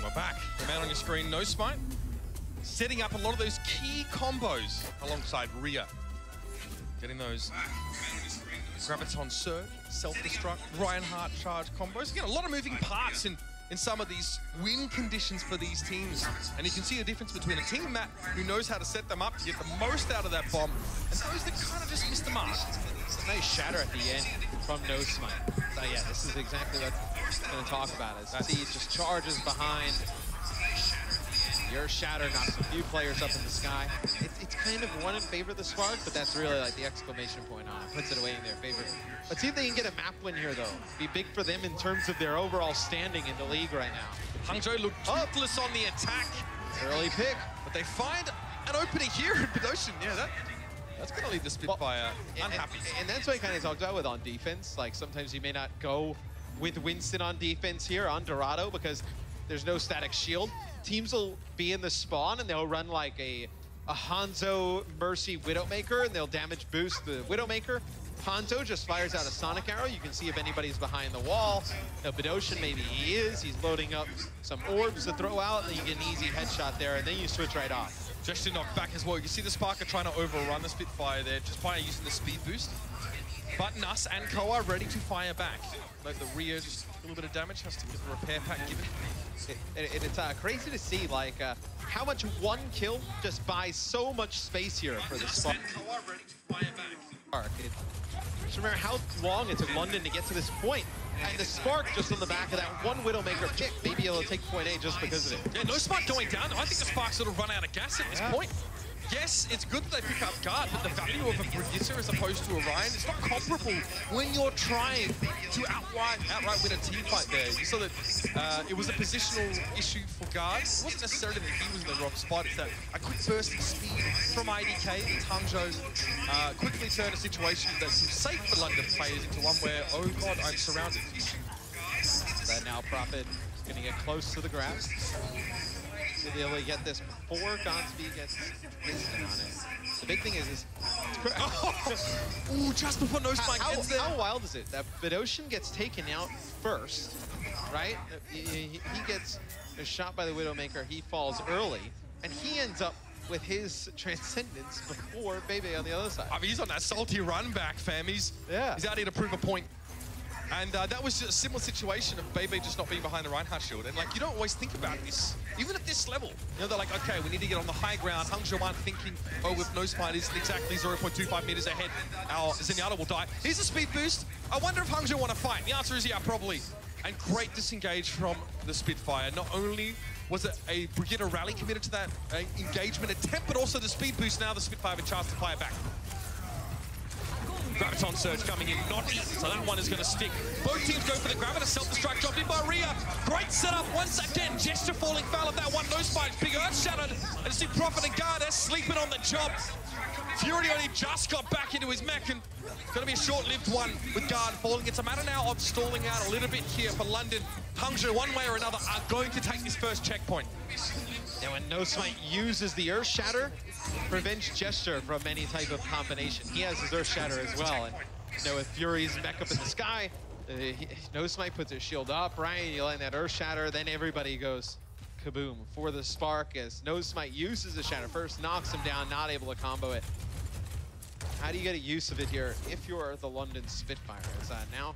we're back. The man on your screen, No Smite, setting up a lot of those key combos alongside Rhea. Getting those Graviton Surge, Self-Destruct, Reinhardt Charge combos. Again, a lot of moving parts in some of these win conditions for these teams. And you can see a difference between a team, Matt, who knows how to set them up to get the most out of that bomb, and those that kind of just miss the mark. It's a nice shatter at the end from No Smite. So yeah, this is exactly what I'm going to talk about. As Seed just charges behind. Your shatter knocks a few players up in the sky. It's kind of one in favor of the Spark, but that's really like the exclamation point on it. Puts it away in their favor. Let's see if they can get a map win here, though. Be big for them in terms of their overall standing in the league right now. Hangzhou look toothless on the attack. Early pick. But they find an opening here in Ocean. Yeah, that's going to leave the Spitfire unhappy. And that's what I kind of talked about with on defense. Like, sometimes you may not go with Winston on defense here on Dorado because there's no static shield. Teams will be in the spawn and they'll run like a Hanzo Mercy Widowmaker and they'll damage boost the Widowmaker. Hanzo just fires out a Sonic Arrow. You can see if anybody's behind the wall. Now, Bidoshin, maybe he is. He's loading up some orbs to throw out, and you get an easy headshot there, and then you switch right off. Just to knock back as well. You can see the Sparker trying to overrun the Spitfire there, just by using the speed boost. But Nuss and Koa ready to fire back. Like the Rhea, just a little bit of damage, has to get the repair pack given. It's crazy to see like how much one kill just buys so much space here for the Spark. Just remember how long it took London to get to this point. And the Spark just on the back of that one Widowmaker pick, maybe it'll take point A just because of it. Yeah, No Smite going down. I think the Spark sort of run out of gas at this point. Yes, it's good that they pick up guard, but the value of a Brigitte as opposed to Orion is not comparable when you're trying to outright win a team fight there. You saw that it was a positional issue for guard. It wasn't necessarily that he was in the wrong spot, it's that a quick burst of speed from IDK that Hangzhou quickly turned a situation that seemed safe for London players into one where, oh god, I'm surrounded. But now Prophet is going to get close to the grab. To be able to get this before Godspeed gets instant on it. The big thing is ooh, just before No Smite gets there. How wild is it that Bidoshin gets taken out first, right? He gets shot by the Widowmaker, he falls early, and he ends up with his Transcendence before Bebe on the other side. I mean, he's on that salty run back, fam. He's out here to prove a point. And that was just a similar situation of Bebe just not being behind the Reinhardt shield. And like, you don't always think about this, even at this level. You know, they're like, okay, we need to get on the high ground. Hangzhou aren't thinking, oh, with No Smite isn't exactly 0.25 meters ahead, our Zenyatta will die. Here's a speed boost. I wonder if Hangzhou want to fight. The answer is yeah, probably. And great disengage from the Spitfire. Not only was it a Brigitte rally committed to that engagement attempt, but also the speed boost. Now the Spitfire have a chance to fire back. Graviton Surge coming in, not easy, so that one is going to stick. Both teams go for the Graviton, self-destruct, dropped in by Rhea. Great setup once again, Gesture falling foul of that one, No Smite, big Earth Shattered. And you see Prophet and Garda sleeping on the job. Fury only just got back into his mech, and it's going to be a short-lived one with Guard falling. It's a matter now of stalling out a little bit here for London. Hangzhou, one way or another, are going to take this first checkpoint. And when No Smite uses the Earth Shatter, prevents Gesture from any type of combination. He has his Earth Shatter as well. And you know, with Fury's mech up in the sky, No Smite puts his shield up, Ryan, you land that Earth Shatter, then everybody goes kaboom for the Spark as No Smite uses the Shatter first, knocks him down, not able to combo it. How do you get a use of it here if you're the London Spitfire? Is that now?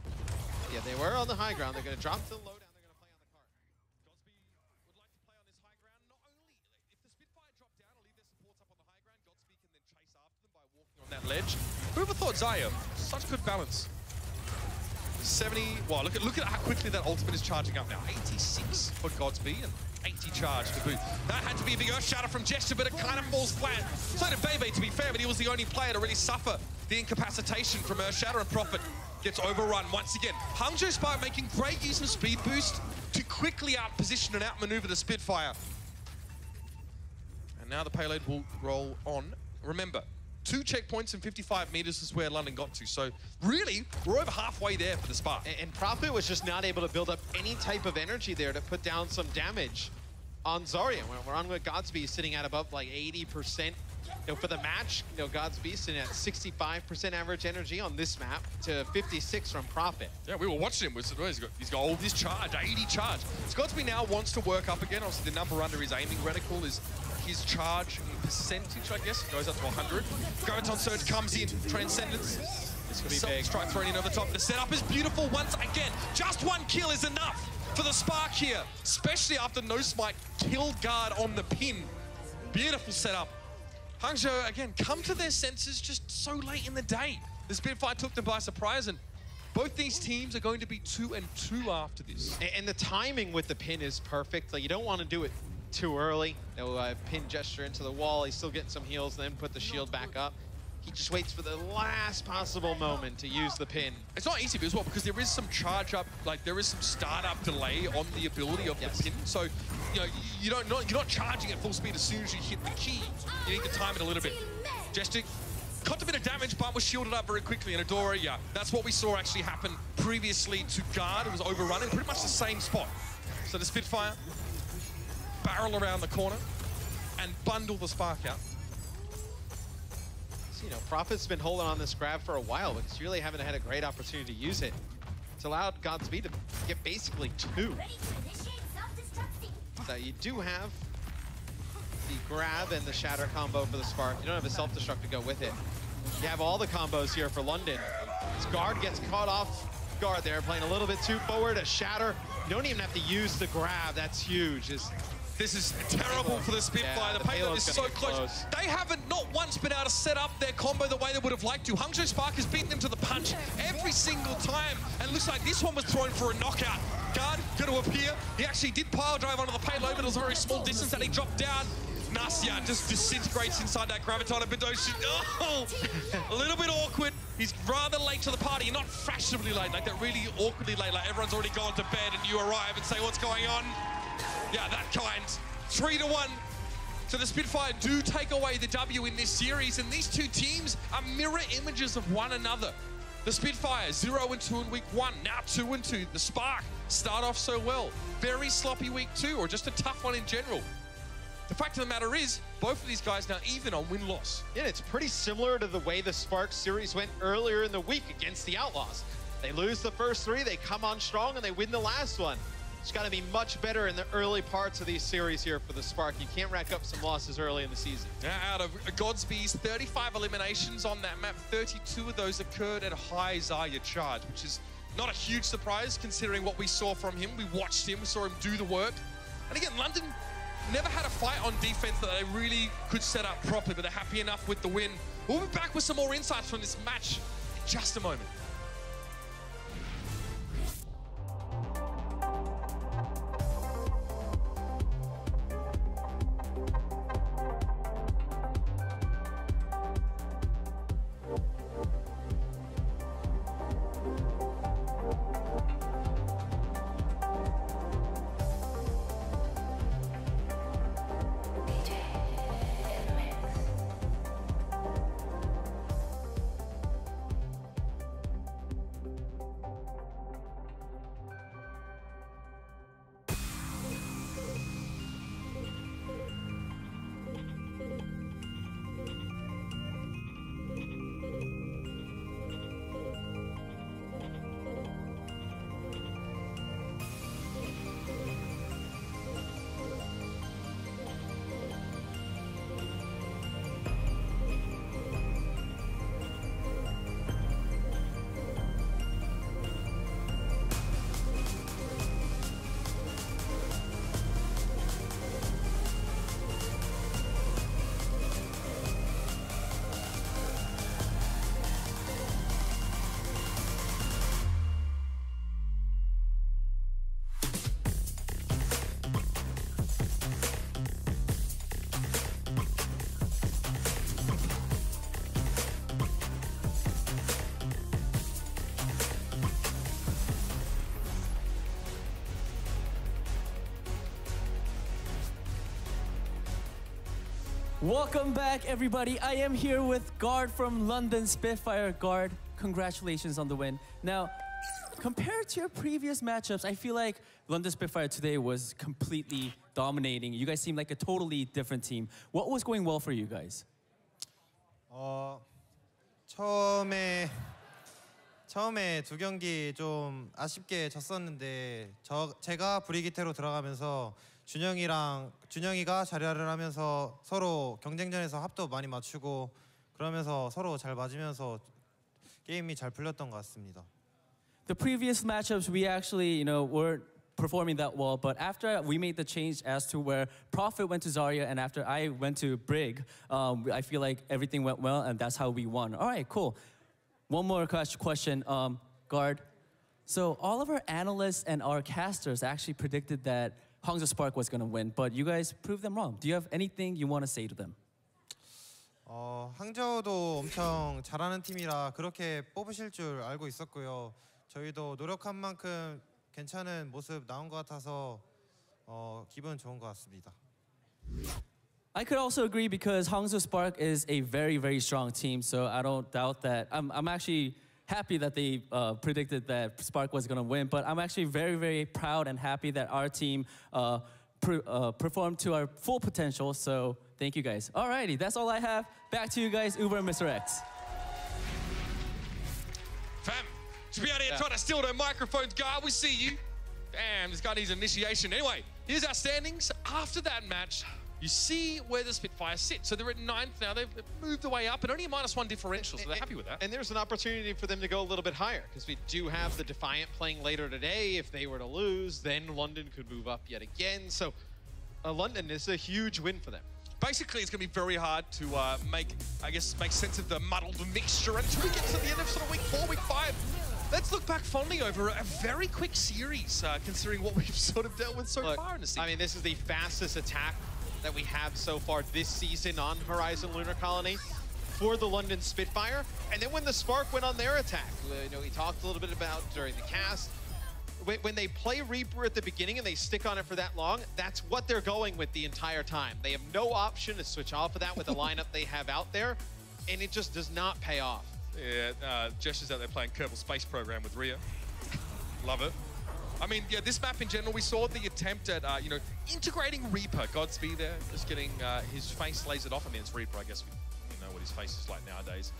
Yeah, they were on the high ground. They're going to drop to the lowdown. They're going to play on the cart. Godspeed would like to play on this high ground. Not only, if the Spitfire drop down and leave their supports up on the high ground, Godspeed can then chase after them by walking on that ledge. Whoever thought Zaya? Such good balance. 70, wow, look at how quickly that ultimate is charging up now. 86 for Godspeed and 80 charge to boot. That had to be a big Earth Shatter from Gesture, but it kind of falls flat. So did Bebe, to be fair, but he was the only player to really suffer the incapacitation from Earth Shatter, and Prophet gets overrun once again. Hangzhou Spark making great use of speed boost to quickly out-position and outmaneuver the Spitfire. And now the payload will roll on. Remember, 2 checkpoints and 55 meters is where London got to. So really, we're over halfway there for the Spark. And Prophet was just not able to build up any type of energy there to put down some damage on Zarya. We're on with Godspeed sitting at above like 80% for the match, God's Beast in at 65% average energy on this map to 56 from Prophet. Yeah, we were watching him. He's got all this charge, 80 charge. Scotsby now wants to work up again. Obviously, the number under his aiming reticle is his charge percentage, I guess. Goes up to 100. Graviton Surge comes in. Transcendence. This could be big. Strike thrown in over the top. The setup is beautiful once again. Just one kill is enough for the Spark here, especially after No Smite killed Guard on the pin. Beautiful setup. Hangzhou, again, come to their senses just so late in the day. The Spitfire took them by surprise, and both these teams are going to be 2-2 after this. And the timing with the pin is perfect. Like, you don't want to do it too early. Pin gesture into the wall. He's still getting some heals, then put the shield back up. He just waits for the last possible moment to use the pin. It's not easy as well because there is some charge up, like there is some startup delay on the ability of the pin. So, you're not charging at full speed as soon as you hit the key. You need to time it a little bit. Jesting got a bit of damage, but was shielded up very quickly. And Adora, yeah, that's what we saw actually happen previously to Guard. It was overrunning pretty much the same spot. So the Spitfire barrel around the corner and bundle the Spark out. Prophet's been holding on this grab for a while, but he's really haven't had a great opportunity to use it. It's allowed Godspeed to get basically 2. So you do have the grab and the shatter combo for the Spark. You don't have a self-destruct to go with it. You have all the combos here for London. This Guard gets caught off guard there, playing a little bit too forward, a shatter. You don't even have to use the grab, that's huge. This is terrible for the Spitfire. Yeah, the payload is so close. They haven't not once been able to set up their combo the way they would have liked to. Hangzhou Spark has beaten them to the punch every single time. And it looks like this one was thrown for a knockout. Guard going to appear. He actually did pile drive onto the payload, but it was a very small distance that he dropped down. Nastia just disintegrates inside that Graviton. Oh, a little bit awkward. He's rather late to the party. Not fashionably late, like that really awkwardly late. Like everyone's already gone to bed and you arrive and say, what's going on? Yeah, that kind. 3-1. So the Spitfire do take away the W in this series, and these two teams are mirror images of one another. The Spitfire, 0-2 in week 1, now 2-2. The Spark start off so well. Very sloppy week 2, or just a tough one in general. The fact of the matter is, both of these guys now even on win-loss. Yeah, it's pretty similar to the way the Spark series went earlier in the week against the Outlaws. They lose the first 3, they come on strong, and they win the last one. It's got to be much better in the early parts of these series here for the Spark. You can't rack up some losses early in the season. Now, out of Godspeed's 35 eliminations on that map, 32 of those occurred at high Zarya charge, which is not a huge surprise considering what we saw from him. We watched him, we saw him do the work. And again, London never had a fight on defense that they really could set up properly, but they're happy enough with the win. We'll be back with some more insights from this match in just a moment. Welcome back, everybody. I am here with Guard from London Spitfire. Guard, congratulations on the win. Now, compared to your previous matchups, I feel like London Spitfire today was completely dominating. You guys seem like a totally different team. What was going well for you guys? 처음에 두 경기 좀 아쉽게 졌었는데 제가 브리기테로 들어가면서 준영이가 자리를 하면서 서로 경쟁전에서 합도 많이 맞추고 그러면서 서로 잘 맞으면서 게임이 잘 풀렸던 것 같습니다. The previous matchups we actually, weren't performing that well, but after we made the change as to where Prophet went to Zarya and after I went to Brig, I feel like everything went well and that's how we won. All right, cool. One more question, Guard. So all of our analysts and our casters actually predicted that Hangzhou Spark was going to win, but you guys proved them wrong. Do you have anything you want to say to them? 항저우도 엄청 잘하는 팀이라 그렇게 뽑으실 줄 알고 있었고요. 저희도 노력한 만큼 괜찮은 모습 나온 것 같아서 기분 좋은 것 같습니다. I could also agree because Hangzhou Spark is a very, very strong team, so I don't doubt that. I'm actually happy that they predicted that Spark was going to win, but I'm actually very, very proud and happy that our team performed to our full potential, so thank you guys. Alrighty, that's all I have. Back to you guys, Uber and Mr. X. Fam, should be out here trying to steal their microphones, guard. We see you. Damn, this guy needs initiation. Anyway, here's our standings. After that match, you see where the Spitfire sit. So they're at 9th now. They've moved away up and only a -1 differential, so they're happy with that. And there's an opportunity for them to go a little bit higher because we do have the Defiant playing later today. If they were to lose, then London could move up yet again. So London is a huge win for them. Basically, it's going to be very hard to make sense of the muddled mixture until we get to the end of sort of week 4, week 5. Let's look back fondly over a very quick series, considering what we've sort of dealt with so far in the season. I mean, this is the fastest attack that we have so far this season on Horizon Lunar Colony for the London Spitfire. And then when the Spark went on their attack, we talked a little bit about during the cast, when they play Reaper at the beginning and they stick on it for that long, that's what they're going with the entire time. They have no option to switch off of that with the lineup they have out there, and it just does not pay off. Yeah, Jester's out there playing Kerbal Space Program with Ria. Love it. I mean, yeah, this map in general, we saw the attempt at, integrating Reaper. Godspeed there, just getting his face lasered off. I mean, it's Reaper, I guess we know what his face is like nowadays.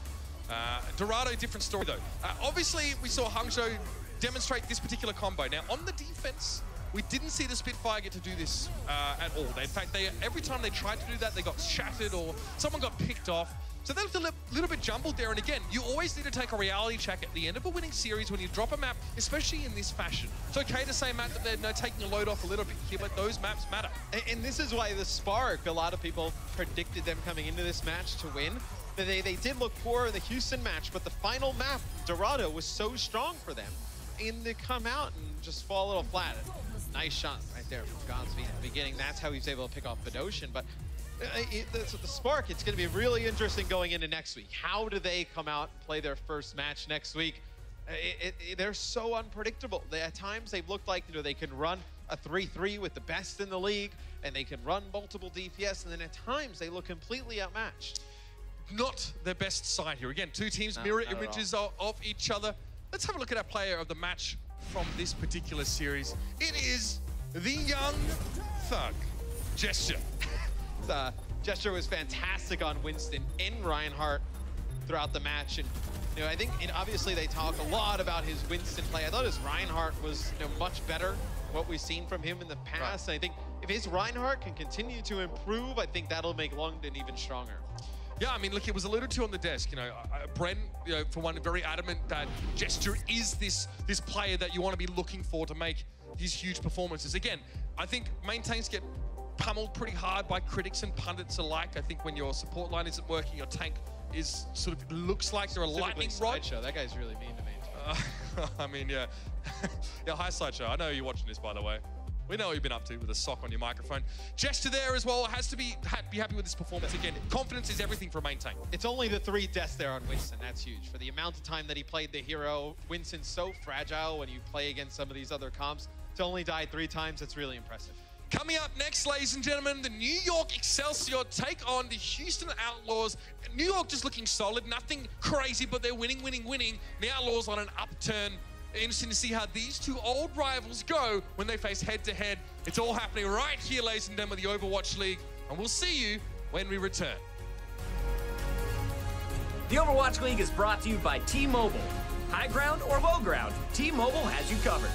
Dorado, different story though. Obviously, we saw Hangzhou demonstrate this particular combo. Now, on the defense, we didn't see the Spitfire get to do this at all. In fact, every time they tried to do that, they got shattered or someone got picked off. So they looked a little bit jumbled there. And again, you always need to take a reality check at the end of a winning series when you drop a map, especially in this fashion. It's okay to say, Matt, that they're taking a load off a little bit here, but those maps matter. And this is why the Spark, a lot of people predicted them coming into this match to win. They did look poor in the Houston match, but the final map, Dorado, was so strong for them. And they come out and just fall a little flat. Nice shot right there from Godspeed at the beginning. That's how he was able to pick off Fedosian. But the Spark, it's going to be really interesting going into next week. How do they come out and play their first match next week? They're so unpredictable. At times, they've looked like they can run a 3-3 with the best in the league, and they can run multiple DPS, and then at times, they look completely outmatched. Not their best side here. Again, two teams mirror images of each other. Let's have a look at our player of the match from this particular series. It is the young thug, Gesture. Gesture was fantastic on Winston and Reinhardt throughout the match. And I think obviously they talk a lot about his Winston play. I thought his Reinhardt was much better what we've seen from him in the past. Right. And I think if his Reinhardt can continue to improve, I think that'll make London even stronger. Yeah, I mean, look, it was alluded to on the desk. Bren, for one, very adamant that Gesture is this player that you want to be looking for to make these huge performances. Again, I think main tanks get pummeled pretty hard by critics and pundits alike. I think when your support line isn't working, your tank is sort of looks like they're a lightning rod. Sideshow. That guy's really mean to me. I mean, yeah. Yeah, hi, Sideshow. I know you're watching this, by the way. We know what you've been up to with a sock on your microphone. Gesture there as well has to be happy with this performance. Again, confidence is everything for a main tank. It's only the 3 deaths there on Winston. That's huge. For the amount of time that he played the hero, Winston's so fragile when you play against some of these other comps. To only die 3 times, it's really impressive. Coming up next, ladies and gentlemen, the New York Excelsior take on the Houston Outlaws. New York just looking solid, nothing crazy, but they're winning. The Outlaws on an upturn. Interesting to see how these two old rivals go when they face head-to-head. It's all happening right here, ladies and gentlemen, the Overwatch League, and we'll see you when we return. The Overwatch League is brought to you by T-Mobile. High ground or low ground, T-Mobile has you covered.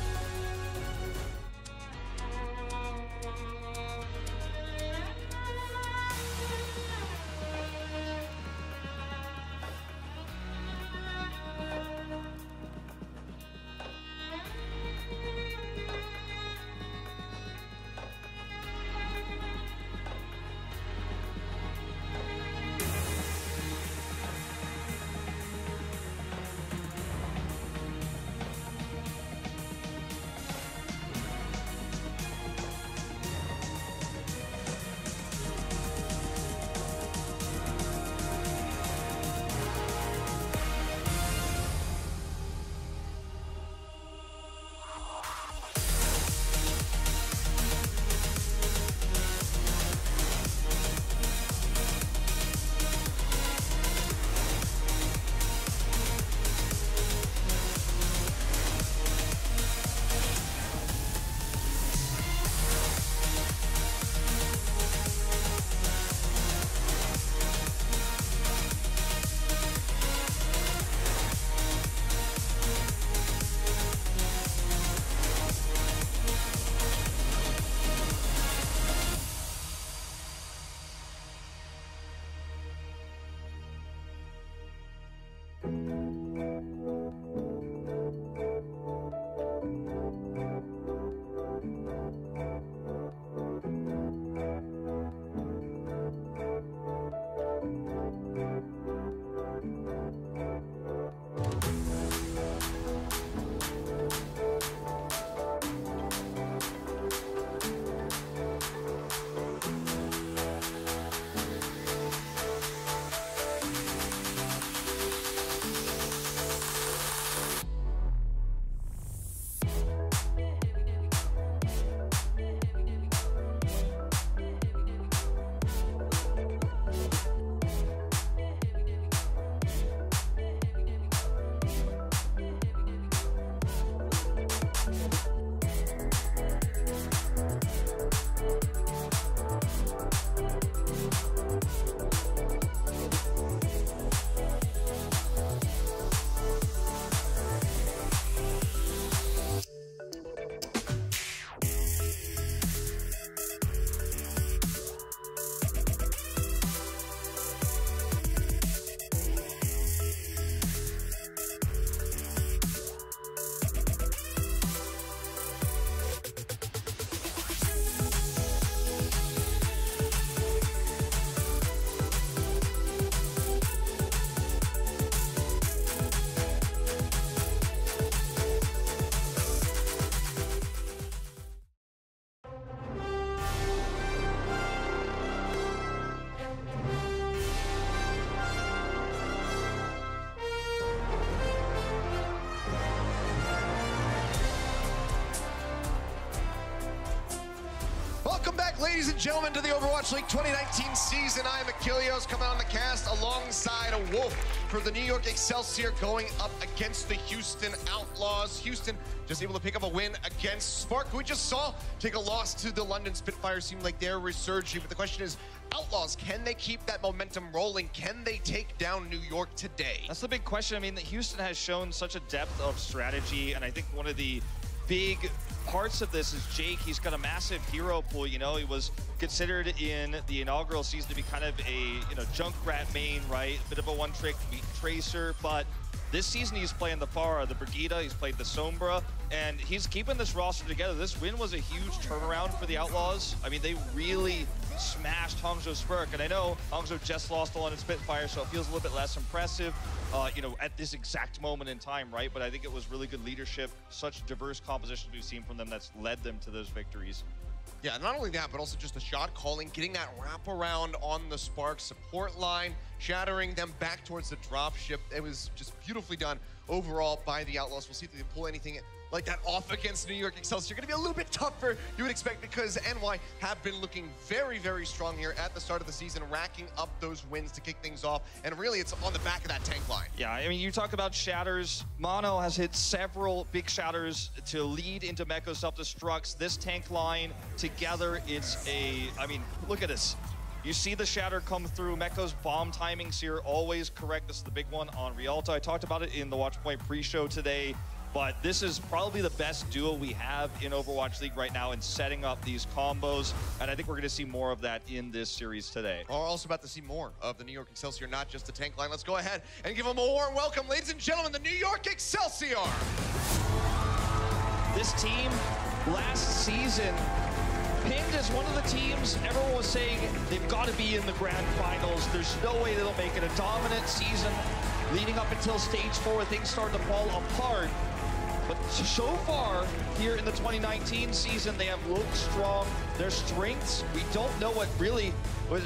Welcome back, ladies and gentlemen, to the Overwatch League 2019 season. I am Achilleos coming on the cast alongside a Wolf for the New York Excelsior going up against the Houston Outlaws. Houston just able to pick up a win against Spark, who we just saw take a loss to the London Spitfires. Seemed like they're resurging, but the question is, Outlaws, can they keep that momentum rolling? Can they take down New York today? That's the big question. I mean, Houston has shown such a depth of strategy, and I think one of the big parts of this is Jake. He's got a massive hero pool. You know, he was considered in the inaugural season to be kind of a, Junkrat main, right? A bit of a one-trick Tracer, but this season he's playing the Pharah, the Brigida, he's played the Sombra, and he's keeping this roster together. This win was a huge turnaround for the Outlaws. I mean, they really smashed Hangzhou Spurk, and I know Hangzhou just lost the London Spitfire, so it feels a little bit less impressive, at this exact moment in time, right? But I think it was really good leadership, such diverse composition we've seen from them that's led them to those victories. Yeah, not only that, but also just the shot calling, getting that wraparound on the Spark support line, shattering them back towards the drop ship. It was just beautifully done overall by the Outlaws. We'll see if they can pull anything like that off against New York Excelsior. Going to be a little bit tougher, you would expect, because NY have been looking very, very strong here at the start of the season, racking up those wins to kick things off. And really, it's on the back of that tank line. Yeah, I mean, you talk about shatters. Mono has hit several big shatters to lead into Meko self-destructs. This tank line together, it's a, I mean, look at this. You see the shatter come through. Mecco's bomb timings here, always correct. This is the big one on Rialto. I talked about it in the Watchpoint pre-show today, but this is probably the best duo we have in Overwatch League right now in setting up these combos, and I think we're going to see more of that in this series today. We're also about to see more of the New York Excelsior, not just the tank line. Let's go ahead and give them a warm welcome, ladies and gentlemen, the New York Excelsior. This team, last season, pinned as one of the teams everyone was saying they've got to be in the grand finals. There's no way they'll make it. A dominant season leading up until stage 4, things started to fall apart. But so far, here in the 2019 season, they have looked strong. Their strengths, we don't know what really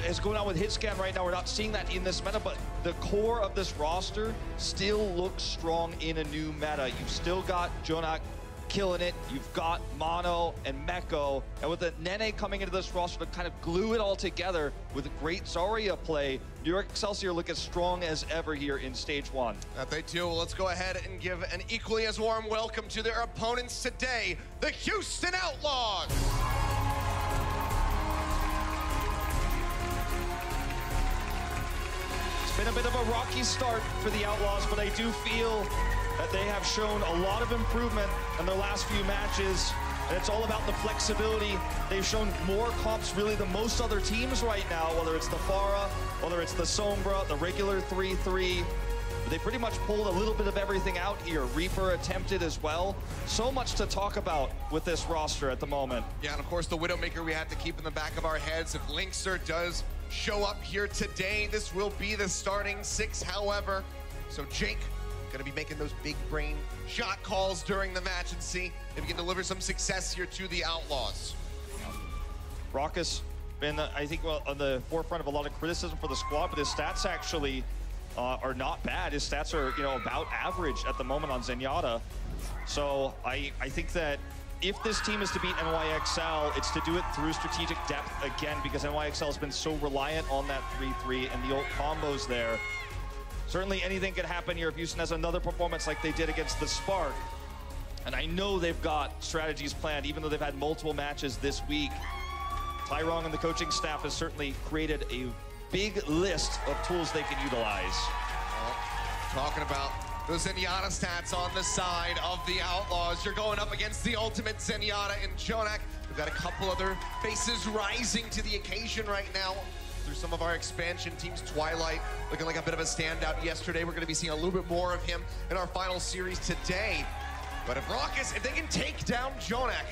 is going on with HitScan right now. We're not seeing that in this meta, but the core of this roster still looks strong in a new meta. You've still got Jonak killing it. You've got Mono and Mecco, and with the Nene coming into this roster to kind of glue it all together with a great Zarya play, New York Excelsior look as strong as ever here in stage 1. That they do. Well, let's go ahead and give an equally as warm welcome to their opponents today, the Houston Outlaws. It's been a bit of a rocky start for the Outlaws, but I do feel that they have shown a lot of improvement in their last few matches, and it's all about the flexibility. They've shown more comps really than most other teams right now, whether it's the Pharah, whether it's the Sombra, the regular 3-3. They pretty much pulled a little bit of everything out here. Reaper attempted as well. So much to talk about with this roster at the moment. Yeah, and of course the Widowmaker we have to keep in the back of our heads. If Linkser does show up here today, this will be the starting 6, however. So Jake, gonna be making those big brain shot calls during the match and see if he can deliver some success here to the Outlaws. Raucus been, I think, well, on the forefront of a lot of criticism for the squad, but his stats actually are not bad. His stats are, you know, about average at the moment on Zenyatta. So I think that if this team is to beat NYXL, it's to do it through strategic depth again, because NYXL has been so reliant on that 3-3 and the old combos there. Certainly anything could happen here if Houston has another performance like they did against the Spark. And I know they've got strategies planned, even though they've had multiple matches this week. Tyrong and the coaching staff has certainly created a big list of tools they can utilize. Well, talking about those Zenyatta stats on the side of the Outlaws. You're going up against the ultimate Zenyatta and Jonak. We've got a couple other faces rising to the occasion right now through some of our expansion teams. Twilight looking like a bit of a standout yesterday. We're going to be seeing a little bit more of him in our final series today. But if Raucus, if they can take down Jonak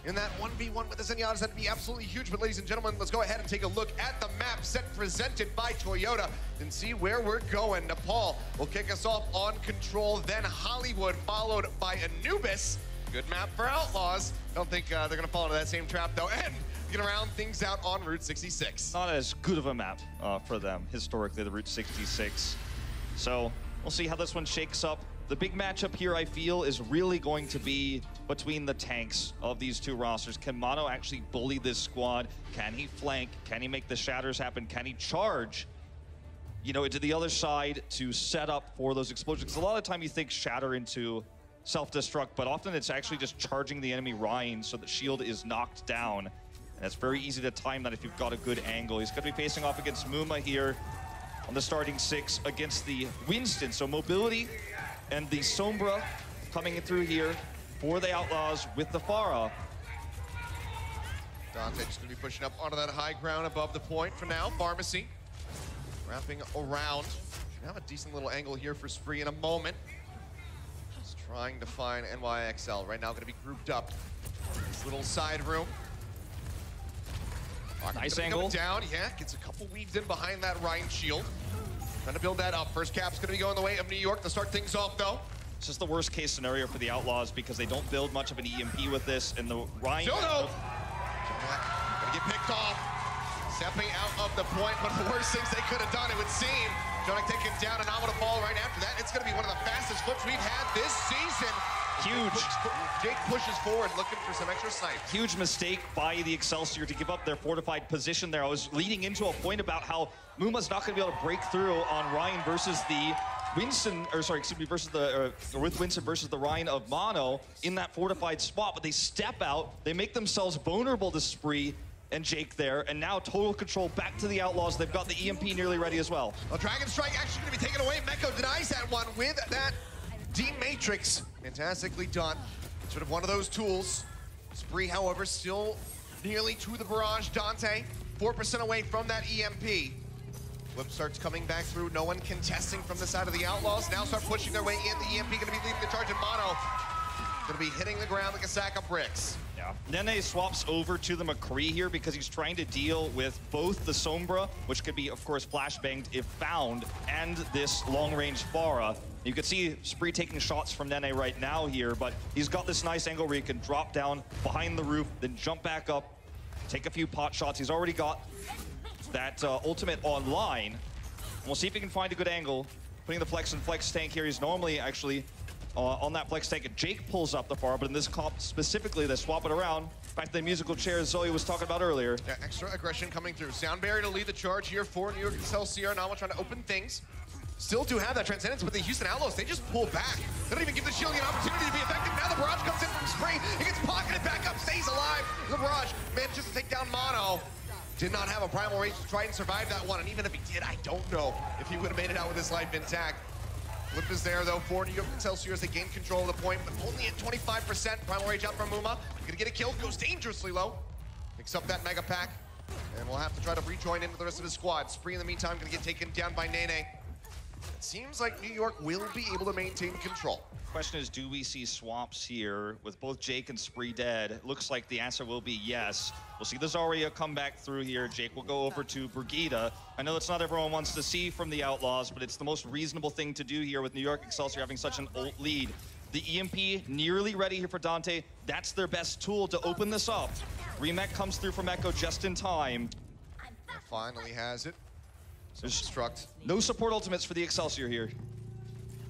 in that 1v1 with the Zenyatas, that'd be absolutely huge. But ladies and gentlemen, let's go ahead and take a look at the map set presented by Toyota and see where we're going. Nepal will kick us off on Control, then Hollywood, followed by Anubis. Good map for Outlaws. Don't think they're going to fall into that same trap, though. And gonna round things out on Route 66. Not as good of a map for them, historically, the Route 66. So we'll see how this one shakes up. The big matchup here, I feel, is really going to be between the tanks of these two rosters. Can Mono actually bully this squad? Can he flank? Can he make the shatters happen? Can he charge, you know, into the other side to set up for those explosions? Because a lot of the time you think shatter into self-destruct, but often it's actually just charging the enemy Ryan so that shield is knocked down. And it's very easy to time that if you've got a good angle. He's going to be facing off against Muma here on the starting 6 against the Winston. So mobility and the Sombra coming through here for the Outlaws with the Pharah. Dante just going to be pushing up onto that high ground above the point for now. Pharmacy wrapping around. Should have a decent little angle here for Spree in a moment. Just trying to find NYXL. Right now going to be grouped up. This little side room. Nice angle. Down, yeah, gets a couple weaved in behind that Ryan shield. Trying to build that up. First cap's gonna be going the way of New York to start things off, though. It's just the worst case scenario for the Outlaws because they don't build much of an EMP with this, and the Ryan... Gonna get picked off. Stepping out of the point, one of the worst things they could have done, it would seem. Jonak taken down, and I'm gonna fall right after that. It's gonna be one of the fastest flips we've had this season. Huge. Jake pushes forward, looking for some extra sight. Huge mistake by the Excelsior to give up their fortified position there. I was leading into a point about how Muma's not going to be able to break through on Ryan versus the Winston, or sorry, excuse me, versus the, with Winston versus the Ryan of Mono in that fortified spot, but they step out, they make themselves vulnerable to Spree, and Jake there, and now total control back to the Outlaws. They've got the EMP nearly ready as well. Well, Dragon Strike actually going to be taken away. Meko denies that one with that D-Matrix. Fantastically done. Sort of one of those tools. Spree, however, still nearly to the barrage. Dante, 4% away from that EMP. Flip starts coming back through. No one contesting from the side of the Outlaws. Now start pushing their way in. The EMP going to be leading the charge, and Mono going to be hitting the ground like a sack of bricks. Yeah. Nene swaps over to the McCree here because he's trying to deal with both the Sombra, which could be, of course, flashbanged if found, and this long-range Pharah. You can see Spree taking shots from Nene right now here, but he's got this nice angle where he can drop down behind the roof, then jump back up, take a few pot shots. He's already got that ultimate online. We'll see if he can find a good angle. Putting the Flex and Flex tank here. He's normally actually on that Flex tank, and Jake pulls up the Pharah, but in this comp specifically, they swap it around. Back to the musical chairs Zoe was talking about earlier. Yeah, extra aggression coming through. Sound Barrier to lead the charge here for New York Excelsior. Now we're trying to open things. Still do have that Transcendence, but the Houston Outlaws, they just pull back. They don't even give the Shielding an opportunity to be effective. Now the barrage comes in from Spree. He gets pocketed back up, stays alive. The barrage manages to take down Mono. Did not have a primal rage to try and survive that one, and even if he did, I don't know if he would have made it out with his life intact. Flip is there, though, for New York Excelsior as they gain control of the point, but only at 25%. Primal Rage out from Muma. Gonna get a kill, goes dangerously low. Picks up that Mega Pack, and we'll have to try to rejoin into the rest of his squad. Spree, in the meantime, gonna get taken down by Nene. It seems like New York will be able to maintain control. Question is, do we see swaps here with both Jake and Spree dead? It looks like the answer will be yes. We'll see the Zarya come back through here. Jake will go over to Brigida. I know that's not everyone wants to see from the Outlaws, but it's the most reasonable thing to do here with New York Excelsior having such an ult lead. The EMP nearly ready here for Dante. That's their best tool to open this up. Remech comes through from Echo just in time. And finally has it. So Destruct. No support ultimates for the Excelsior here.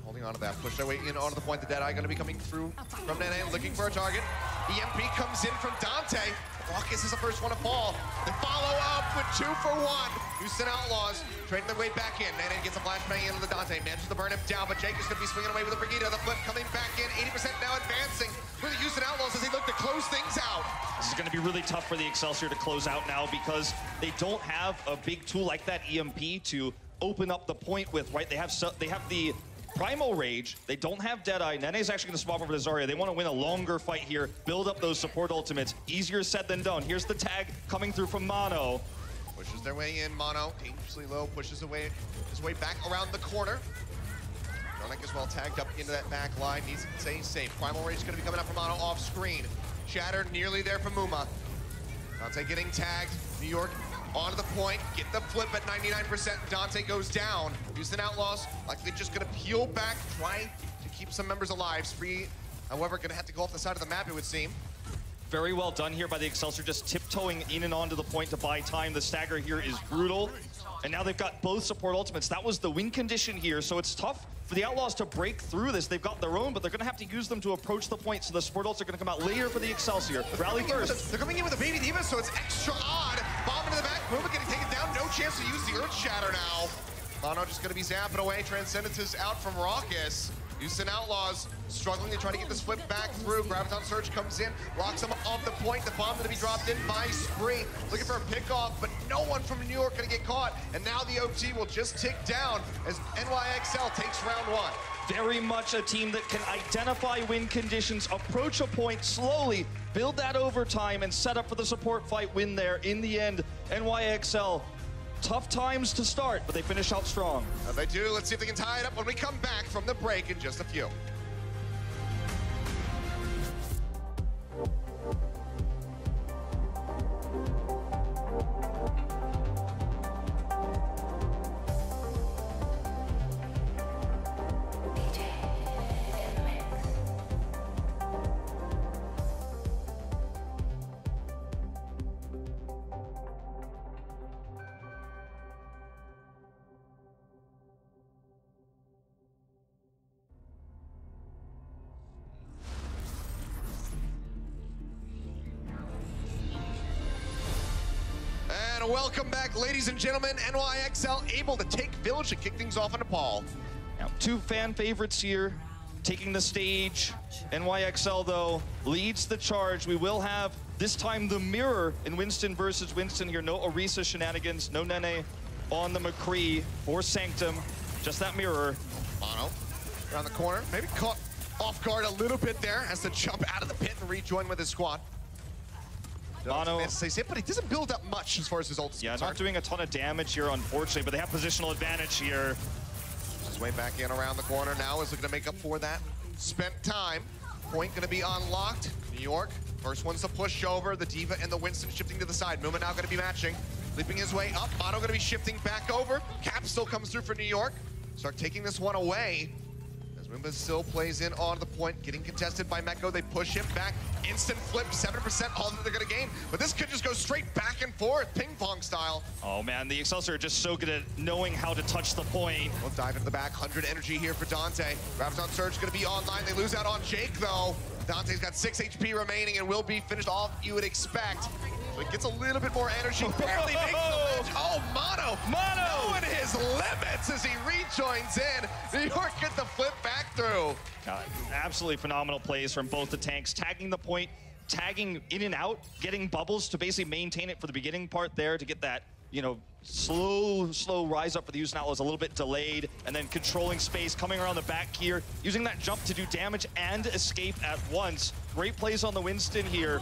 Holding on to that, push their way in onto the point. The Deadeye gonna be coming through from Nene, looking for a target. EMP comes in from Dante. Raucus is the first one to fall. They follow up with 2 for 1. Houston Outlaws trading their way back in. Nene gets a flashbang into the Dante, manages to burn him down, but Jake is gonna be swinging away with the Brigida. The flip coming back in, 80% now advancing for the Houston Outlaws as they look to close things out. This is going to be really tough for the Excelsior to close out now because they don't have a big tool like that EMP to open up the point with, right? They have the Primal Rage. They don't have Deadeye. Nene's actually going to swap over to Zarya. They want to win a longer fight here, build up those support ultimates. Easier said than done. Here's the tag coming through from Mono. Pushes their way in, Mono, dangerously low, pushes his way back around the corner. Ronak is well tagged up into that back line, needs to stay safe. Primal Rage is going to be coming up from Mono off screen. Shatter nearly there for Muma. Dante getting tagged. New York onto the point, get the flip at 99%. Dante goes down. Houston Outlaws likely just going to peel back, try to keep some members alive. Spree, however, going to have to go off the side of the map, it would seem. Very well done here by the Excelsior, just tiptoeing in and onto the point to buy time. The stagger here is brutal. And now they've got both support ultimates. That was the win condition here, so it's tough for the Outlaws to break through this. They've got their own, but they're going to have to use them to approach the point, so the support ults are going to come out later for the Excelsior. Rally first. They're coming in with a Baby D.Va, so it's extra odd. Bomb into the back, Muma getting taken down. No chance to use the Earth Shatter now. Mono just going to be zapping away. Transcendence is out from Raucus. Houston Outlaws struggling to try to get this flip back through. Graviton Surge comes in, locks him off the point. The bomb going to be dropped in by Spree. Looking for a pickoff, but no one from New York going to get caught. And now the OT will just tick down as NYXL takes round 1. Very much a team that can identify win conditions, approach a point slowly, build that overtime, and set up for the support fight win there. In the end, NYXL, tough times to start, but they finish out strong. They do. Let's see if they can tie it up when we come back from the break in just a few. Welcome back, ladies and gentlemen. NYXL able to take Village and kick things off in Nepal. Now, 2 fan favorites here. taking the stage. NYXL, though, leads the charge. We will have, this time, the mirror in Winston versus Winston here. No Orisa shenanigans, no Nene on the McCree for Sanctum. Just that mirror. Mono around the corner, maybe caught off guard a little bit there. Has to jump out of the pit and rejoin with his squad. Mono, but he doesn't build up much as far as his ult is concerned. not doing a ton of damage here, unfortunately, but they have positional advantage here. His way back in around the corner now is looking to make up for that spent time. Point going to be unlocked. New York, first one's to push over. The Diva and the Winston shifting to the side. Muma now going to be matching. Leaping his way up. Mono going to be shifting back over. Cap still comes through for New York. Start taking this one away. As Muma still plays in on the point. Getting contested by Meko. They push him back. Instant flip, 7% all that they're going to gain. But this could just go straight back and forth, ping pong style. Oh man, the Excelsior are just so good at knowing how to touch the point. We'll dive into the back. 100 energy here for Dante. Graviton Surge going to be online. They lose out on Jake, though. Dante's got 6 HP remaining and will be finished off, you would expect. So he gets a little bit more energy. Barely makes the ledge. Oh, Mono! Knowing his limits as he rejoins in. New York gets the flip back through. Absolutely phenomenal plays from both the tanks. Tagging the point, tagging in and out, getting bubbles to basically maintain it for the beginning part there to get that, you know, slow rise up for the Houston Outlaws, a little bit delayed, and then controlling space, coming around the back here, using that jump to do damage and escape at once. Great plays on the Winston here.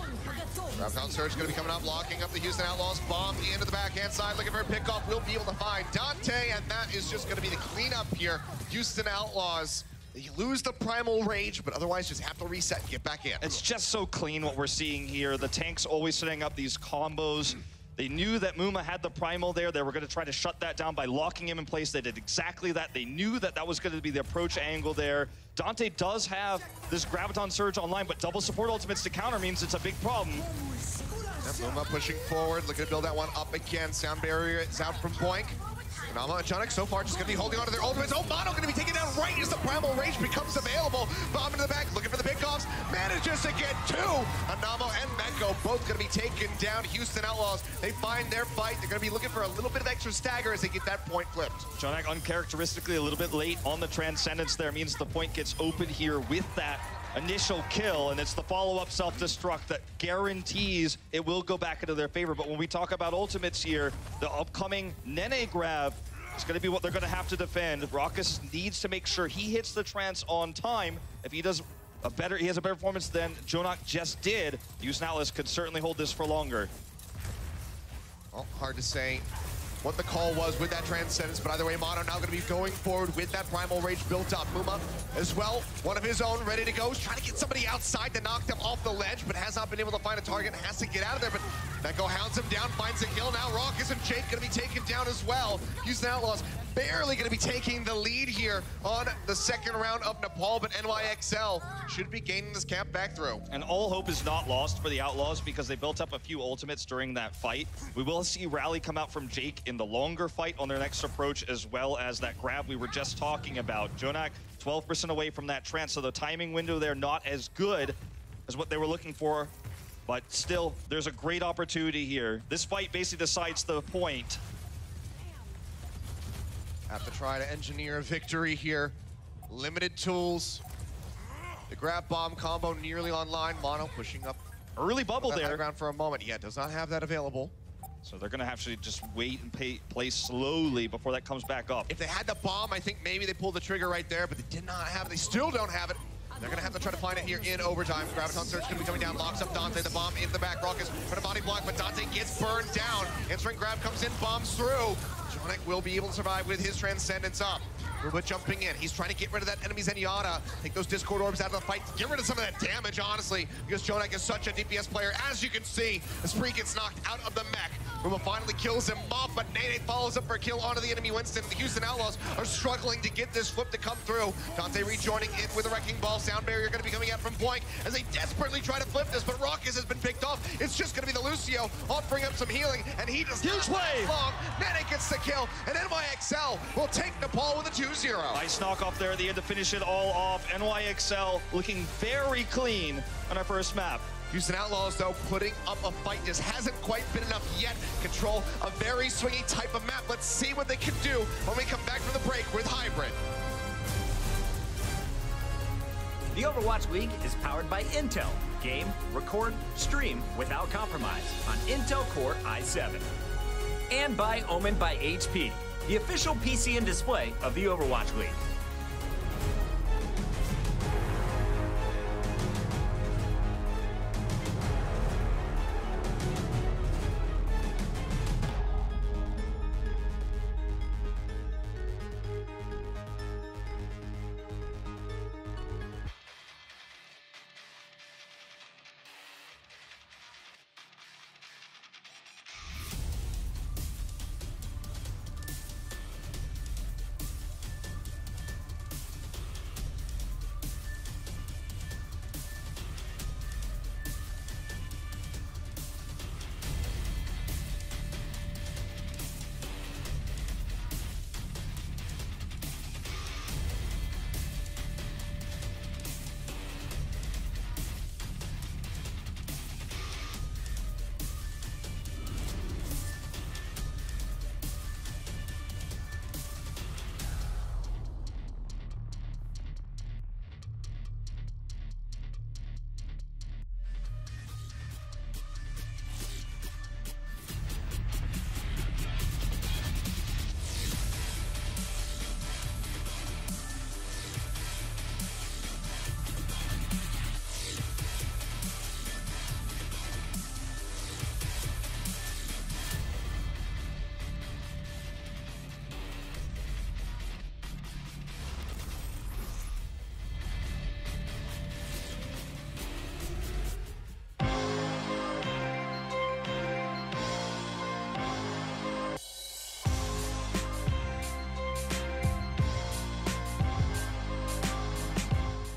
Graviton Surge is going to be coming up, locking up the Houston Outlaws. Bomb into the backhand side, looking for a pickoff. Will be able to find Dante, and that is just going to be the cleanup here. Houston Outlaws, they lose the Primal Rage, but otherwise just have to reset and get back in. It's just so clean what we're seeing here. The tanks always setting up these combos. They knew that Muma had the Primal there. They were going to try to shut that down by locking him in place. They did exactly that. They knew that that was going to be the approach angle there. Dante does have this Graviton Surge online, but double support ultimates to counter means it's a big problem. Muma pushing forward, looking to build that one up again. Sound barrier is out from Boink. Nama and Chunuk so far just going to be holding on to their ultimates. Oh, Mono going to be taken down right as the Primal Rage becomes available. Bomb into the back, looking for the pickoffs. Manages to get two. Anamo and Meko both going to be taken down. Houston Outlaws, they find their fight. They're going to be looking for a little bit of extra stagger as they get that point flipped. Chunuk uncharacteristically a little bit late on the Transcendence there. Means the point gets open here with that initial kill, and it's the follow-up self-destruct that guarantees it will go back into their favor. But when we talk about ultimates here, the upcoming Nene grab is going to be what they're going to have to defend. Raucus needs to make sure he hits the trance on time. If he does he has a better performance than Jonak just did, Houston Outlaws could certainly hold this for longer. Well, hard to say what the call was with that Transcendence, but either way, Mono now going to be going forward with that Primal Rage built up. Muma as well, one of his own, ready to go. He's trying to get somebody outside to knock them off the ledge, but has not been able to find a target, has to get out of there, but Meko hounds him down, finds a kill. Now Raucus and Jake going to be taken down as well. Houston Outlaws barely going to be taking the lead here on the second round of Nepal, but NYXL should be gaining this camp back through. And all hope is not lost for the Outlaws because they built up a few ultimates during that fight. We will see Rally come out from Jake in the longer fight on their next approach, as well as that grab we were just talking about. Jonak 12% away from that trance, so the timing window there not as good as what they were looking for, but still, there's a great opportunity here. This fight basically decides the point. Have to try to engineer a victory here. Limited tools. The grab bomb combo nearly online. Mono pushing up. Early bubble there. High ground for a moment. Yeah, does not have that available. So they're going to have to just wait and play slowly before that comes back up. If they had the bomb, I think maybe they pulled the trigger right there, but they did not have it. They still don't have it. They're going to have to try to find it here in overtime. Graviton Surge going to be coming down, locks up Dante. The bomb in the back. Raucus for the body block, but Dante gets burned down. Answering grab comes in, bombs through. Jonak will be able to survive with his Transcendence up. Ruba jumping in. He's trying to get rid of that enemy Zenyatta. Take those Discord orbs out of the fight. Get rid of some of that damage, honestly, because Jonak is such a DPS player. As you can see, the Spree gets knocked out of the mech. Ruba finally kills him off, but Nene follows up for a kill onto the enemy Winston. The Houston Outlaws are struggling to get this flip to come through. Dante rejoining in with a Wrecking Ball. Sound barrier going to be coming out from Boink as they desperately try to flip this, but Raucus has been picked off. It's just going to be the Lucio offering up some healing, and he does not last long. Nene gets the kill, and NYXL will take Nepal with a 2-0. Nice knock off there at the end to finish it all off. NYXL looking very clean on our first map. Houston Outlaws, though, putting up a fight just hasn't quite been enough yet. Control a very swingy type of map. Let's see what they can do when we come back from the break with Hybrid. The Overwatch League is powered by Intel. Game, record, stream without compromise on Intel Core i7. And by Omen by HP, the official PC and display of the Overwatch League.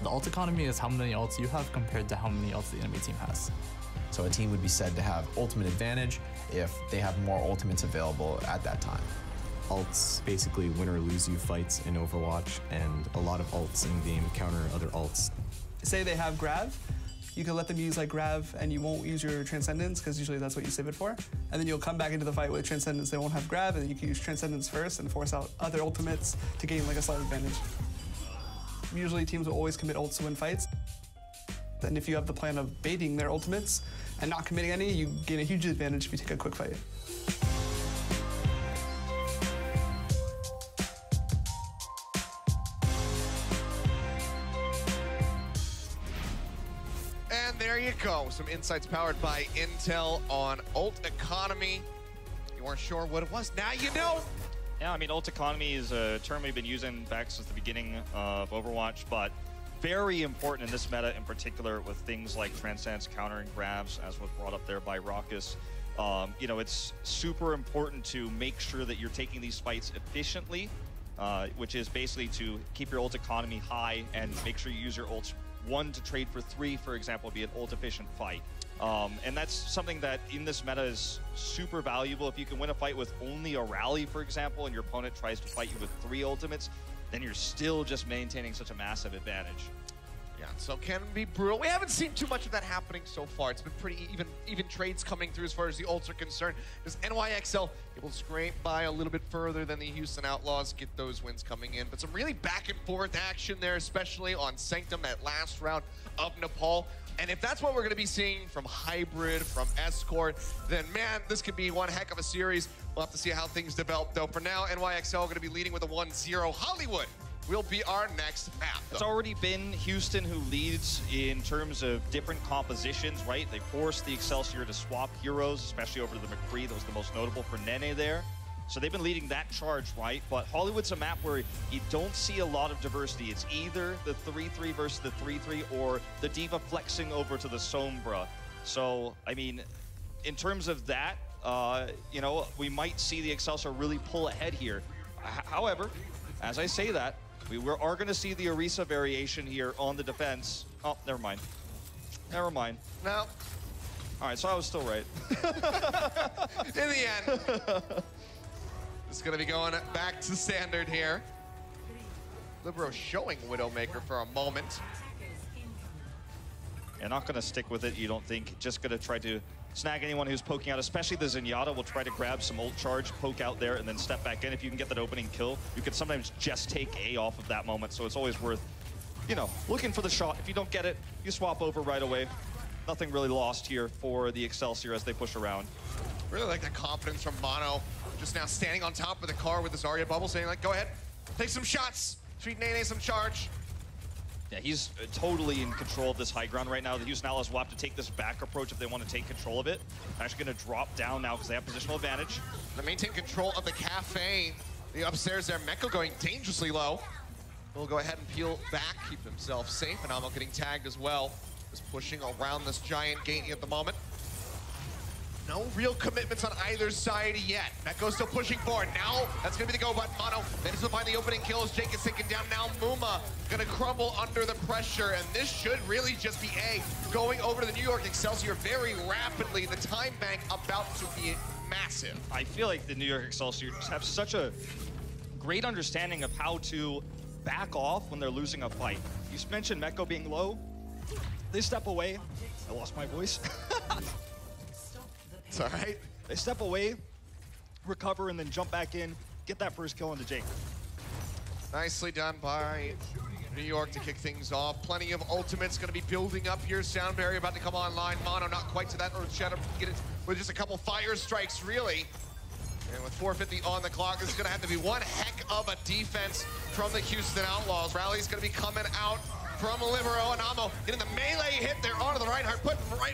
The ult economy is how many ults you have compared to how many ults the enemy team has. So a team would be said to have ultimate advantage if they have more ultimates available at that time. Ults basically win or lose you fights in Overwatch, and a lot of ults in game counter other ults. Say they have Grav, you can let them use like Grav and you won't use your Transcendence because usually that's what you save it for. And then you'll come back into the fight with Transcendence, they won't have Grav, and then you can use Transcendence first and force out other ultimates to gain like a slight advantage. Usually teams will always commit ults to win fights. And if you have the plan of baiting their ultimates and not committing any, you gain a huge advantage if you take a quick fight. And there you go, some insights powered by Intel on ult economy. You weren't sure what it was, now you know. Yeah, I mean, ult economy is a term we've been using back since the beginning of Overwatch, but very important in this meta in particular with things like Transcendence countering grabs, as was brought up there by Raucus. You know, it's super important to make sure that you're taking these fights efficiently, which is basically to keep your ult economy high and make sure you use your ults 1 to trade for 3, for example, be an ult efficient fight. And that's something that in this meta is super valuable. If you can win a fight with only a rally, for example, and your opponent tries to fight you with 3 ultimates, then you're still just maintaining such a massive advantage. Yeah, so can be brutal. We haven't seen too much of that happening so far. It's been pretty even trades coming through as far as the ults are concerned. Does NYXL able to scrape by a little bit further than the Houston Outlaws, get those wins coming in. But some really back and forth action there, especially on Sanctum, that last round of Nepal. And if that's what we're going to be seeing from Hybrid, from Escort, then man, this could be one heck of a series. We'll have to see how things develop, though. For now, NYXL going to be leading with a 1-0. Hollywood will be our next map, though. It's already been Houston who leads in terms of different compositions, right? They forced the Excelsior to swap heroes, especially over to the McCree. That was the most notable for Nene there. So they've been leading that charge, right? But Hollywood's a map where you don't see a lot of diversity. It's either the 3-3 versus the 3-3 or the D.Va flexing over to the Sombra. So, I mean, in terms of that, you know, we might see the Excelsior really pull ahead here. However, as I say that, we are going to see the Orisa variation here on the defense. Oh, never mind. Never mind. No. All right, so I was still right. In the end. It's going to be going back to standard here. Libero showing Widowmaker for a moment. You're not going to stick with it, you don't think. Just going to try to snag anyone who's poking out, especially the Zenyatta will try to grab some ult charge, poke out there, and then step back in. If you can get that opening kill, you can sometimes just take A off of that moment, so it's always worth you know, looking for the shot. If you don't get it, you swap over right away. Nothing really lost here for the Excelsior as they push around. Really like the confidence from Mono. Just now standing on top of the car with the Zarya bubble, saying like, go ahead, take some shots, treat Nene some charge. Yeah, he's totally in control of this high ground right now. The Houston Outlaws will have to take this back approach if they want to take control of it. They're actually going to drop down now because they have positional advantage. They maintain control of the cafe. The upstairs there, Meko going dangerously low. He'll go ahead and peel back, keep himself safe. And Amo getting tagged as well. Just pushing around this giant gate at the moment. No real commitments on either side yet. Meko's still pushing forward. Now, that's going to be the go button. Mono manages to find the opening kill as Jake is sinking down. Now Muma going to crumble under the pressure. And this should really just be going over to the New York Excelsior very rapidly. The time bank about to be massive. I feel like the New York Excelsior just have such a great understanding of how to back off when they're losing a fight. You mentioned Meko being low. They step away. I lost my voice. It's all right. They step away, recover, and then jump back in, get that first kill into Jake. Nicely done by New York to kick things off. Plenty of ultimates going to be building up here. Sound barrier about to come online. Mono not quite to that Earth Shadow. Get it with just a couple fire strikes, really. And with 4:50 on the clock, this is going to have to be one heck of a defense from the Houston Outlaws. Rally's going to be coming out from Libero, and Amo getting the melee hit there onto the Reinhardt,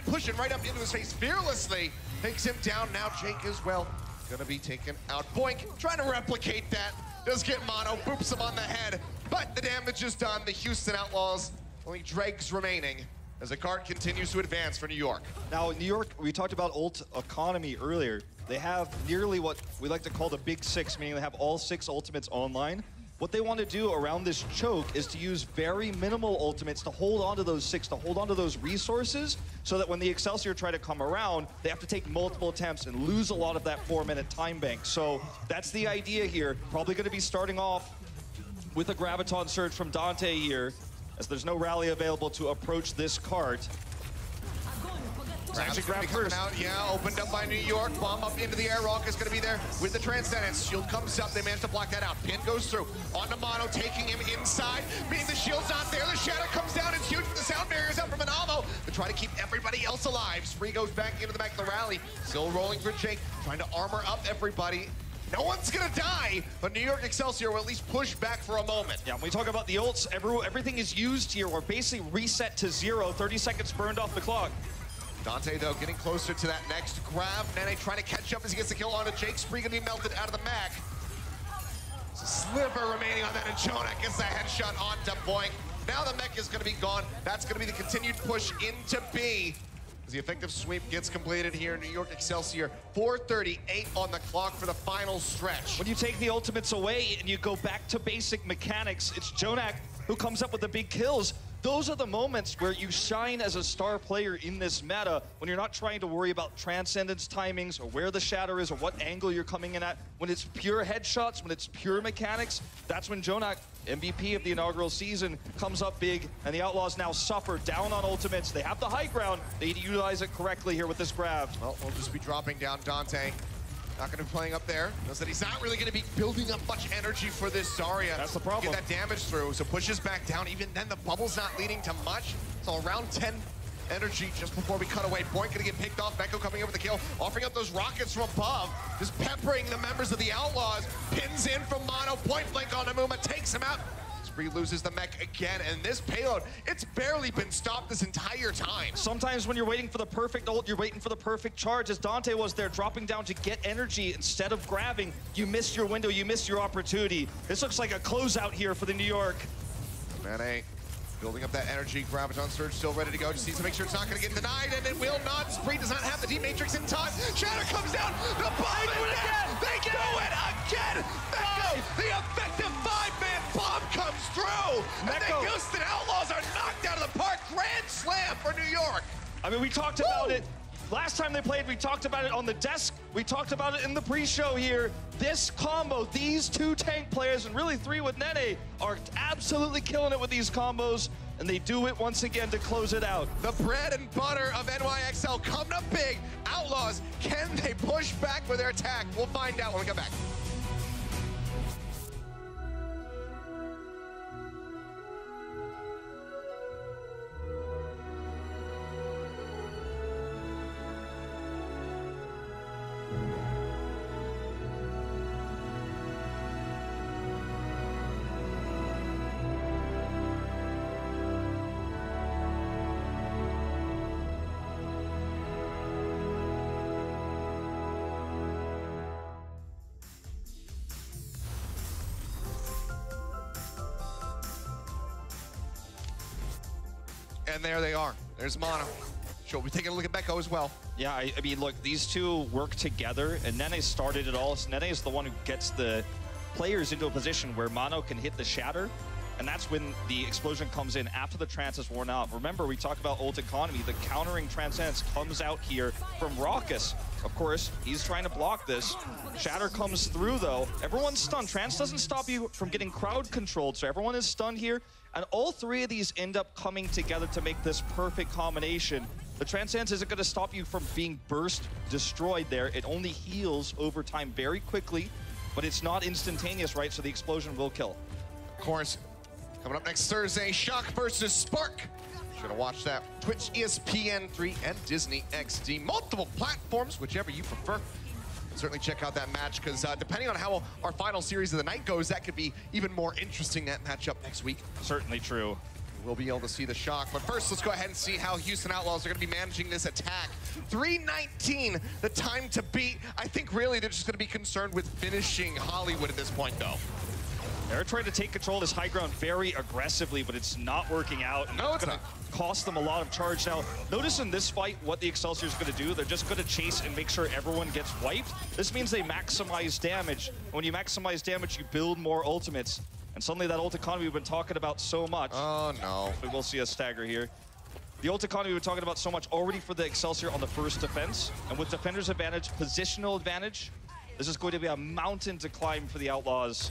pushing right up into his face fearlessly. Takes him down. Now Jake as well going to be taken out. Boink, trying to replicate that. Does get Mono, boops him on the head, but the damage is done. The Houston Outlaws, only dregs remaining as the card continues to advance for New York. Now, New York, we talked about ult economy earlier. They have nearly what we like to call the big six, meaning they have all 6 ultimates online. What they want to do around this choke is to use very minimal ultimates to hold on to those 6, to hold on to those resources, so that when the Excelsior try to come around, they have to take multiple attempts and lose a lot of that 4-minute time bank. So that's the idea here. Probably going to be starting off with a Graviton Surge from Dante here, as there's no rally available to approach this cart. Actually grab first. Out, yeah, opened up by New York. Bomb up into the air. Rocket's going to be there with the Transcendence. Shield comes up. They manage to block that out. Pin goes through. Onto Mono, taking him inside. Meaning the shield's not there. The Shadow comes down. It's huge. The sound barrier's up from an Amo. They try to keep everybody else alive. Spree goes back into the back of the rally. Still rolling for Jake. Trying to armor up everybody. No one's going to die, but New York Excelsior will at least push back for a moment. Yeah, when we talk about the ults, everything is used here. We're basically reset to 0. 30 seconds burned off the clock. Dante, though, getting closer to that next grab. Nene trying to catch up as he gets the kill onto Jake. Spree gonna be melted out of the mag. There's a sliver remaining on that, and Jonak gets the headshot onto Boink. Now the mech is gonna be gone. That's gonna be the continued push into B. As the effective sweep gets completed here in New York Excelsior. 4:38 on the clock for the final stretch. When you take the ultimates away and you go back to basic mechanics, it's Jonak who comes up with the big kills. Those are the moments where you shine as a star player in this meta, when you're not trying to worry about Transcendence timings or where the shatter is or what angle you're coming in at. When it's pure headshots, when it's pure mechanics, that's when Jonak, MVP of the inaugural season, comes up big, and the Outlaws now suffer down on ultimates. They have the high ground. They need to utilize it correctly here with this grab. Well, we'll just be dropping down Dante. Not going to be playing up there. Knows that he's not really going to be building up much energy for this Zarya. That's the problem. Get that damage through, so pushes back down. Even then, the bubble's not leading to much. So around 10 energy just before we cut away. Boink going to get picked off. Meko coming in with the kill, offering up those rockets from above. Just peppering the members of the Outlaws. Pins in from Mono. Point blank on Amuma. Takes him out. Spree loses the mech again, and this payload, it's barely been stopped this entire time. Sometimes when you're waiting for the perfect ult, you're waiting for the perfect charge. As Dante was there, dropping down to get energy instead of grabbing, you missed your window, you missed your opportunity. This looks like a closeout here for the New York. Mane building up that energy. Graviton Surge still ready to go. Just needs to make sure it's not going to get denied, and it will not. Spree does not have the D-Matrix in time. Shatter comes down. The bomb again. They do it again. Meko, the effective 5-man bomb comes through. And the Houston Outlaws are knocked out of the park. Grand slam for New York. I mean, we talked about it. Last time they played, we talked about it on the desk. We talked about it in the pre-show here. This combo, these 2 tank players, and really 3 with Nene, are absolutely killing it with these combos, and they do it once again to close it out. The bread and butter of NYXL coming up big. Outlaws, can they push back with their attack? We'll find out when we come back. And there they are. There's Mono. She'll be taking a look at Meko as well. Yeah, I mean, look, these two work together, and Nene started it all. So Nene is the one who gets the players into a position where Mono can hit the shatter, and that's when the explosion comes in after the trance is worn out. Remember, we talked about ult economy. The countering transcendence comes out here from Raucus. Of course, he's trying to block this. Shatter comes through, though. Everyone's stunned. Trance doesn't stop you from getting crowd controlled, so everyone is stunned here. And all three of these end up coming together to make this perfect combination. The Transcendence isn't going to stop you from being burst destroyed there. It only heals over time very quickly, but it's not instantaneous, right? So the explosion will kill. Of course, coming up next Thursday, Shock versus Spark. Should have watched that. Twitch, ESPN3, and Disney XD. Multiple platforms, whichever you prefer. Certainly check out that match, because depending on how our final series of the night goes, that could be even more interesting, that matchup next week. Certainly true. We'll be able to see the Shock. But first, let's go ahead and see how Houston Outlaws are going to be managing this attack. 3:19, the time to beat. I think really they're just going to be concerned with finishing Hollywood at this point, though. They're trying to take control of this high ground very aggressively, but it's not working out. And No, it's going to cost them a lot of charge. Now, notice in this fight what the Excelsior is going to do. They're just going to chase and make sure everyone gets wiped. This means they maximize damage. When you maximize damage, you build more ultimates. And suddenly that ult economy we've been talking about so much. Oh, no. We will see a stagger here. The ult economy we've been talking about so much already for the Excelsior on the first defense. And with defender's advantage, positional advantage, this is going to be a mountain to climb for the Outlaws.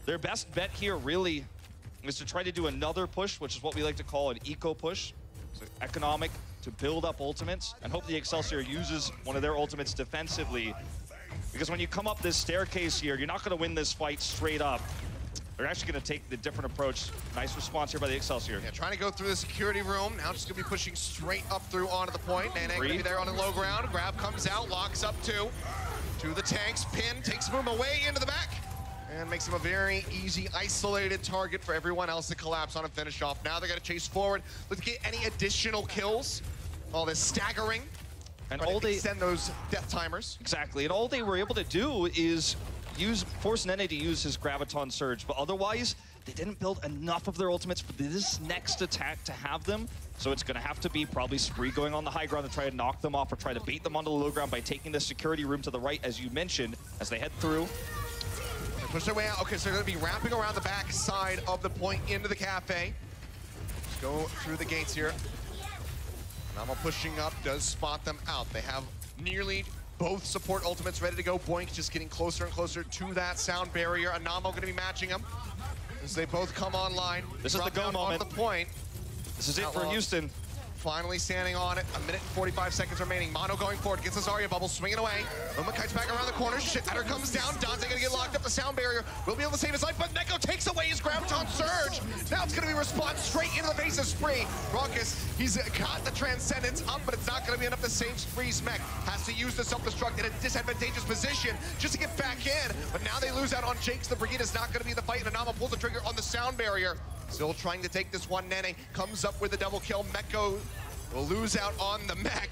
Their best bet here really is to try to do another push, which is what we like to call an eco push. So economic to build up ultimates and hope the Excelsior uses one of their ultimates defensively. Because when you come up this staircase here, you're not going to win this fight straight up. They're actually going to take the different approach. Nice response here by the Excelsior. Yeah, trying to go through the security room. Now just going to be pushing straight up through onto the point. Nene going to be there on the low ground. Grab comes out, locks up two. To the tanks. Pin takes Boom away into the back. And makes him a very easy, isolated target for everyone else to collapse on and finish off. Now they're going to chase forward. Let's get any additional kills. All this staggering. And all they extend those death timers. Exactly. And all they were able to do is force Nene to use his Graviton Surge. But otherwise, they didn't build enough of their ultimates for this next attack to have them. So it's going to have to be probably Spree going on the high ground to try to knock them off or try to bait them onto the low ground by taking the security room to the right, as you mentioned, as they head through. Push their way out. Okay, so they're going to be wrapping around the back side of the point into the cafe. Just go through the gates here. Namo pushing up, does spot them out. They have nearly both support ultimates ready to go. Boink just getting closer and closer to that sound barrier. Anamo going to be matching them as they both come online. This is the go moment. Off the point. This is it for Houston. Finally standing on it. 1 minute and 45 seconds remaining. Mono going forward, gets the Zarya bubble, swinging away. Uma kites back around the corner. Shatter comes down. Dante gonna get locked up the sound barrier. Will be able to save his life, but Neko takes away his Graviton Surge. Now it's gonna be response straight into the face of Spree. Raucus, he's got the Transcendence up, but it's not gonna be enough to save Spree's mech. Has to use the self-destruct in a disadvantageous position just to get back in. But now they lose out on Jake's. The Brigade is not gonna be the fight, and Anama pulls the trigger on the sound barrier. Still trying to take this one. Nene comes up with a double kill. Meko will lose out on the mech,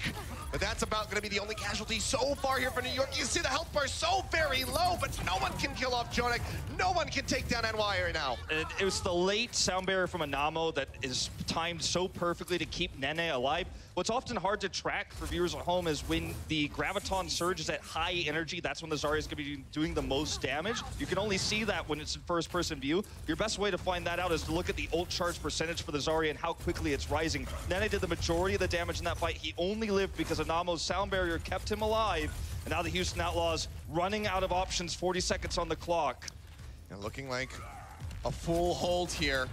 but that's about going to be the only casualty so far here for New York. You see the health bar so very low, but no one can kill off Jonik. No one can take down NY right now. And it was the late sound barrier from Anamo that is timed so perfectly to keep Nene alive. What's often hard to track for viewers at home is when the Graviton Surge is at high energy, that's when the Zarya is going to be doing the most damage. You can only see that when it's in first-person view. Your best way to find that out is to look at the ult charge percentage for the Zarya and how quickly it's rising. Nene did the majority of the damage in that fight. He only lived because Anamo's sound barrier kept him alive. And now the Houston Outlaws running out of options, 40 seconds on the clock. And looking like a full hold here.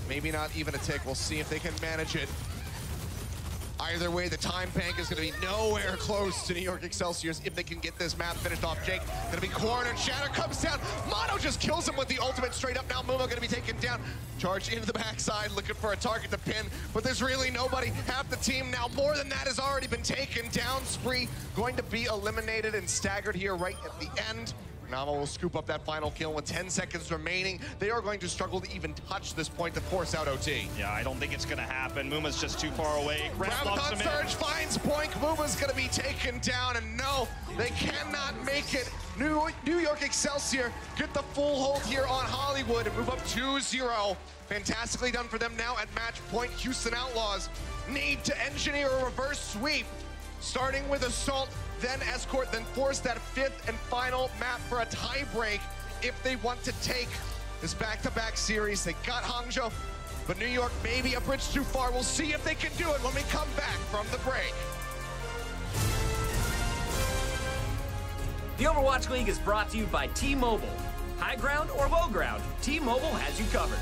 Maybe not even a tick. We'll see if they can manage it. Either way, the time bank is going to be nowhere close to New York Excelsiors if they can get this map finished off. Jake going to be cornered. Shatter comes down. Mono just kills him with the ultimate straight up. Now Mumo going to be taken down. Charge into the backside, looking for a target to pin, but there's really nobody. Half the team now, more than that, has already been taken down. Spree going to be eliminated and staggered here right at the end. Nama will scoop up that final kill with 10 seconds remaining. They are going to struggle to even touch this point to force out OT. Yeah, I don't think it's going to happen. Muma's just too far away. Graviton Surge finds Point. Muma's going to be taken down, and no, they cannot make it. New York Excelsior get the full hold here on Hollywood and move up 2-0. Fantastically done for them now at match point. Houston Outlaws need to engineer a reverse sweep, starting with Assault, then Escort, then force that 5th and final map for a tie break if they want to take this back-to-back series. They got Hangzhou, but New York may be a bridge too far. We'll see if they can do it when we come back from the break. The Overwatch League is brought to you by T-Mobile. High ground or low ground, T-Mobile has you covered.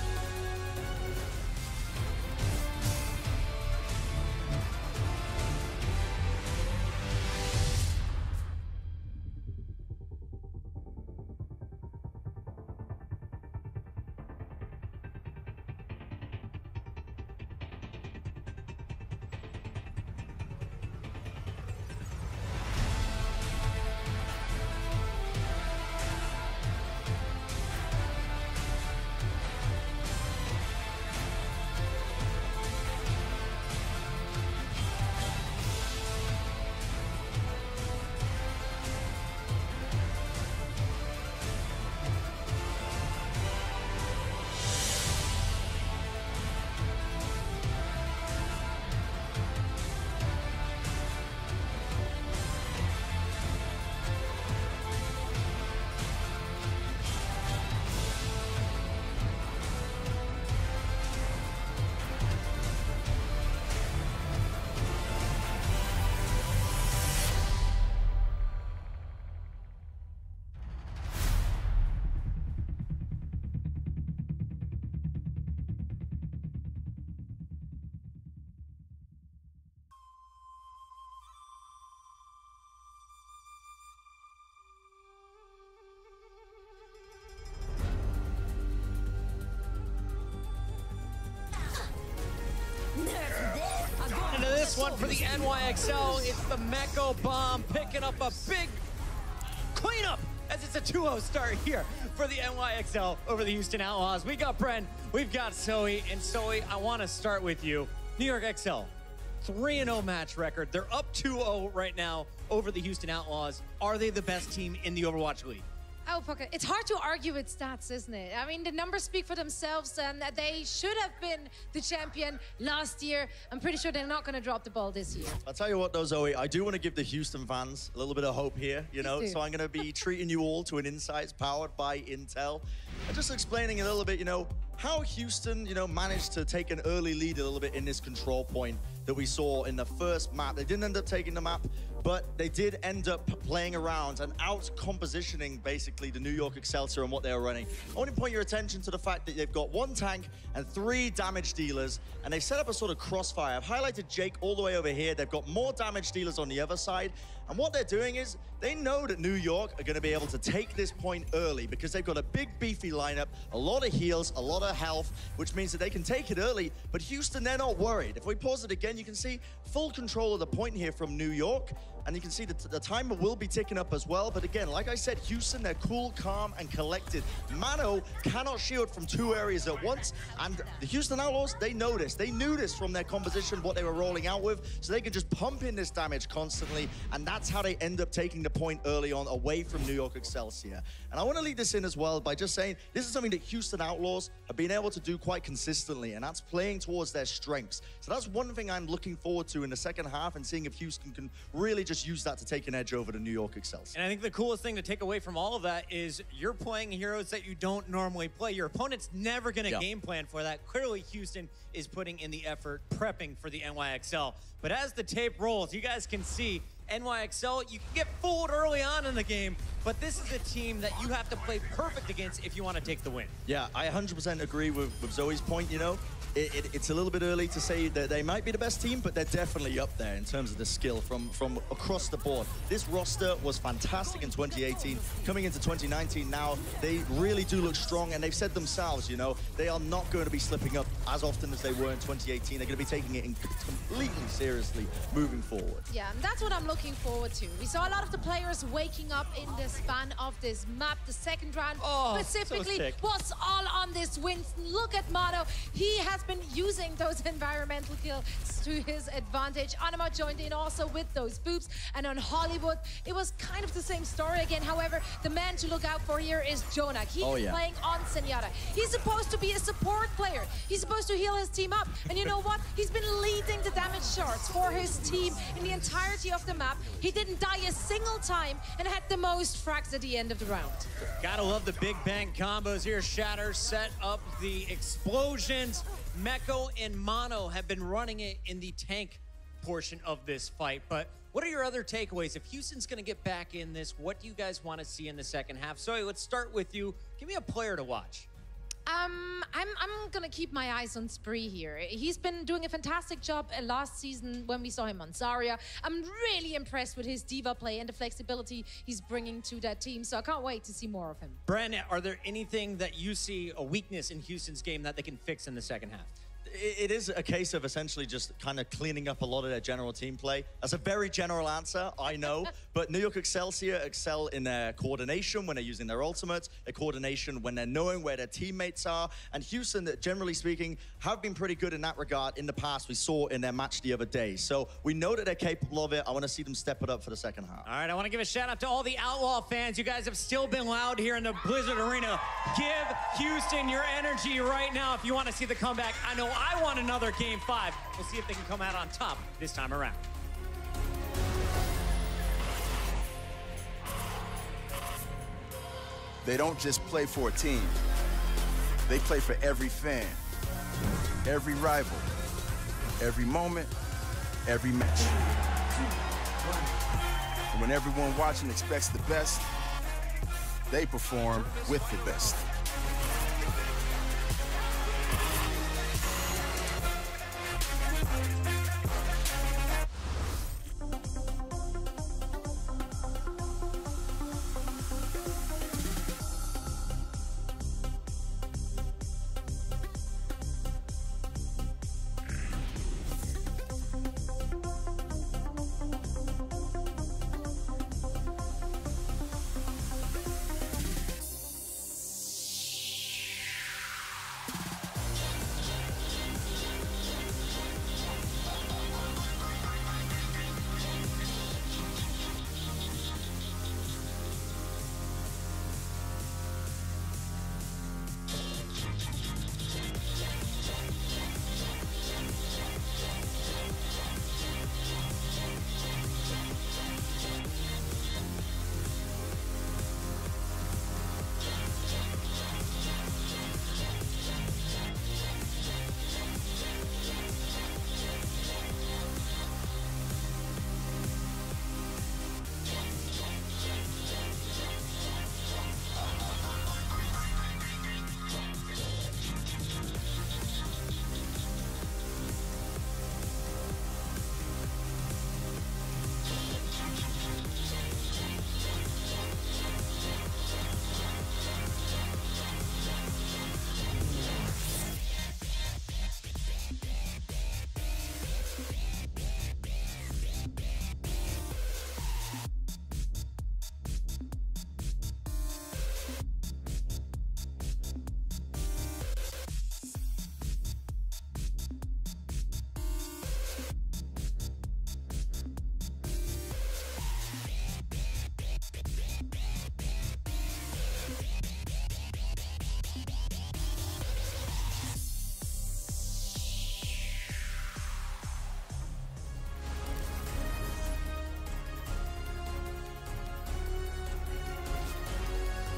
Into this one for the NYXL, it's the Meko Bomb picking up a big cleanup as it's a 2-0 start here for the NYXL over the Houston Outlaws. We got Bren, we've got Zoe, and Zoe, I want to start with you. New York XL, 3-0 match record. They're up 2-0 right now over the Houston Outlaws. Are they the best team in the Overwatch League? Oh, Puka, it's hard to argue with stats, isn't it? I mean, the numbers speak for themselves, and they should have been the champion last year. I'm pretty sure they're not going to drop the ball this year. I'll tell you what, though, Zoe, I do want to give the Houston fans a little bit of hope here, you know? So I'm going to be treating you all to an Insights powered by Intel. And just explaining a little bit, you know, how Houston, you know, managed to take an early lead a little bit in this control point that we saw in the first map. They didn't end up taking the map, but they did end up playing around and out-compositioning, basically, the New York Excelsior and what they were running. I want to point your attention to the fact that they've got 1 tank and 3 damage dealers, and they set up a sort of crossfire. I've highlighted Jake all the way over here. They've got more damage dealers on the other side, and what they're doing is they know that New York are going to be able to take this point early because they've got a big, beefy lineup, a lot of heals, a lot of health, which means that they can take it early, but Houston, they're not worried. If we pause it again, you can see full control of the point here from New York, and you can see that the timer will be ticking up as well. But again, like I said, Houston, they're cool, calm, and collected. Mano cannot shield from 2 areas at once, and the Houston Outlaws, they know this. They knew this from their composition, what they were rolling out with, so they can just pump in this damage constantly, and that's how they end up taking the point early on away from New York Excelsior. And I want to lead this in as well by just saying this is something that Houston Outlaws have been able to do quite consistently, and that's playing towards their strengths. So that's one thing I'm looking forward to in the second half and seeing if Houston can really just use that to take an edge over the New York Excelsior. And I think the coolest thing to take away from all of that is you're playing heroes that you don't normally play. Your opponent's never going to game plan for that. Clearly, Houston is putting in the effort, prepping for the NYXL. But as the tape rolls, you guys can see NYXL, you can get fooled early on in the game, but this is a team that you have to play perfect against if you want to take the win. Yeah, I 100% agree with Zoe's point, you know. It's a little bit early to say that they might be the best team, but they're definitely up there in terms of the skill from across the board. This roster was fantastic in 2018. Coming into 2019 now, they really do look strong, and they've said themselves, you know, they are not going to be slipping up as often as they were in 2018. They're going to be taking it completely seriously moving forward. Yeah, and that's what I'm looking forward to. We saw a lot of the players waking up in the span of this map. The second round specifically was all on this Winston. Look at Mano. He has been using those environmental kills to his advantage. Anima joined in also with those boops. And on Hollywood, it was kind of the same story again. However, the man to look out for here is Jonak. He's playing on Zenyatta. He's supposed to be a support player. He's supposed to heal his team up. And you know what? He's been leading the damage charts for his team in the entirety of the map. He didn't die a single time and had the most frags at the end of the round. Gotta love the big bang combos here. Shatter set up the explosions. Meko and Mono have been running it in the tank portion of this fight. But what are your other takeaways? If Houston's gonna get back in this, what do you guys want to see in the second half? Zoe, let's start with you. Give me a player to watch. I'm gonna keep my eyes on Spree here. He's been doing a fantastic job last season when we saw him on Zarya. I'm really impressed with his diva play and the flexibility he's bringing to that team, so I can't wait to see more of him. Bren, are there anything that you see a weakness in Houston's game that they can fix in the second half? It is a case of essentially just kind of cleaning up a lot of their general team play. That's a very general answer, I know, but New York Excelsior excel in their coordination when they're using their ultimates, their coordination when they're knowing where their teammates are, and Houston, generally speaking, have been pretty good in that regard in the past. We saw in their match the other day. So we know that they're capable of it. I want to see them step it up for the second half. All right, I want to give a shout out to all the Outlaw fans. You guys have still been loud here in the Blizzard Arena. Give Houston your energy right now if you want to see the comeback. I know I want another Game 5. We'll see if they can come out on top this time around. They don't just play for a team. They play for every fan, every rival, every moment, every match. And when everyone watching expects the best, they perform with the best.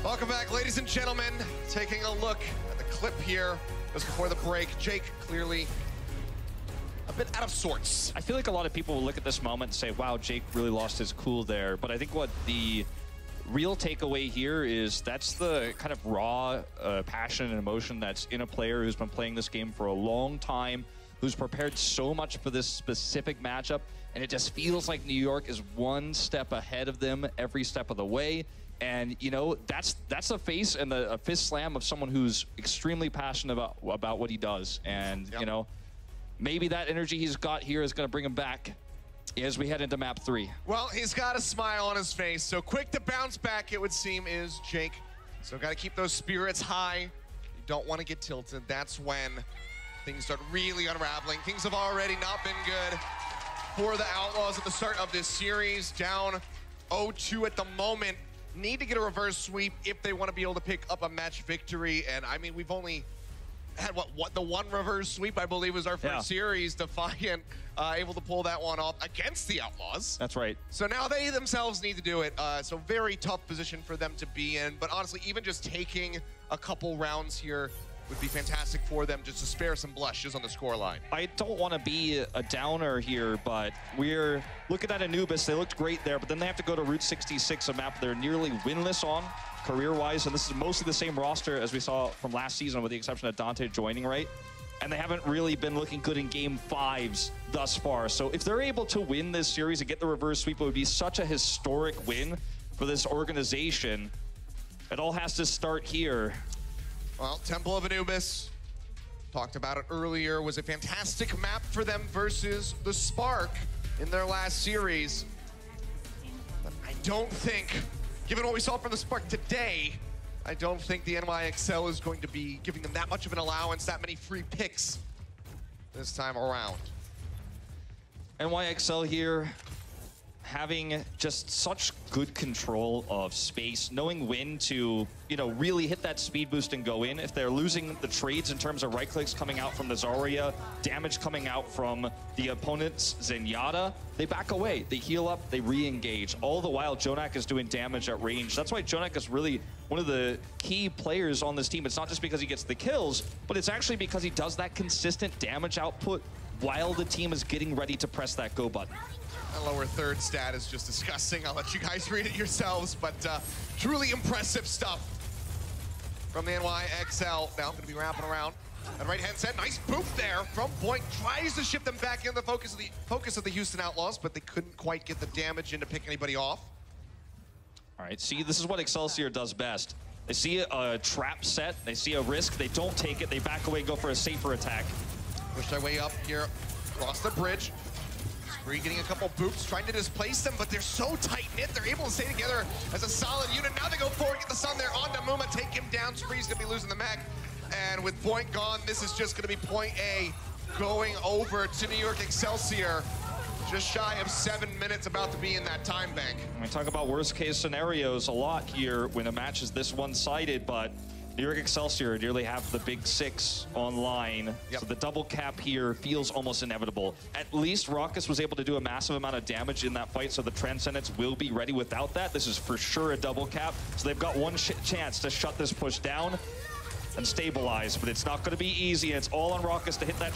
Welcome back, ladies and gentlemen. Taking a look at the clip here just before the break. Jake clearly a bit out of sorts. I feel like a lot of people will look at this moment and say, wow, Jake really lost his cool there. But I think what the real takeaway here is that's the kind of raw passion and emotion that's in a player who's been playing this game for a long time, who's prepared so much for this specific matchup, and it just feels like New York is one step ahead of them every step of the way. And, you know, that's a face and a fist slam of someone who's extremely passionate about what he does. And, you know, maybe that energy he's got here is going to bring him back as we head into map 3. Well, he's got a smile on his face, so quick to bounce back, it would seem, is Jake. So got to keep those spirits high. You don't want to get tilted. That's when things start really unraveling. Things have already not been good for the Outlaws at the start of this series. Down 0-2 at the moment. Need to get a reverse sweep if they want to be able to pick up a match victory. And I mean, we've only had what the one reverse sweep, I believe, was our first series. Defiant able to pull that one off against the Outlaws. That's right. So now they themselves need to do it. So very tough position for them to be in. But honestly, even just taking a couple rounds here would be fantastic for them, just to spare some blushes on the scoreline. I don't want to be a downer here, but we're looking at Anubis. They looked great there, but then they have to go to Route 66, a map they're nearly winless on career-wise, and this is mostly the same roster as we saw from last season, with the exception of Dante joining, right? And they haven't really been looking good in Game 5s thus far. So if they're able to win this series and get the reverse sweep, it would be such a historic win for this organization. It all has to start here. Well, Temple of Anubis, talked about it earlier, was a fantastic map for them versus the Spark in their last series. But I don't think, given what we saw from the Spark today, I don't think the NYXL is going to be giving them that much of an allowance, that many free picks this time around. NYXL here, having just such good control of space, knowing when to, you know, really hit that speed boost and go in. If they're losing the trades in terms of right clicks coming out from the Zarya, damage coming out from the opponent's Zenyatta, they back away, they heal up, they re-engage. All the while, Jonak is doing damage at range. That's why Jonak is really one of the key players on this team. It's not just because he gets the kills, but it's actually because he does that consistent damage output while the team is getting ready to press that go button. That lower third stat is just disgusting. I'll let you guys read it yourselves, but truly impressive stuff from the NYXL. Now going to be wrapping around. That right-hand side, nice boop there from Point. Tries to shift them back in the focus of the Houston Outlaws, but they couldn't quite get the damage in to pick anybody off. All right, see, this is what Excelsior does best. They see a trap set, they see a risk, they don't take it, they back away, go for a safer attack. Push their way up here across the bridge. Spree getting a couple boops, trying to displace them, but they're so tight-knit, they're able to stay together as a solid unit. Now they go forward, get the sun there on Muma, take him down. Spree's gonna be losing the mech. And with Point gone, this is just gonna be Point A going over to New York Excelsior. Just shy of 7 minutes, about to be in that time bank. We talk about worst case scenarios a lot here when a match is this one-sided, but New York Excelsior nearly have the big 6 online. So the double cap here feels almost inevitable. At least Raucus was able to do a massive amount of damage in that fight, so the Transcendence will be ready without that. This is for sure a double cap. So they've got one chance to shut this push down and stabilize, but it's not going to be easy. It's all on Raucus to hit that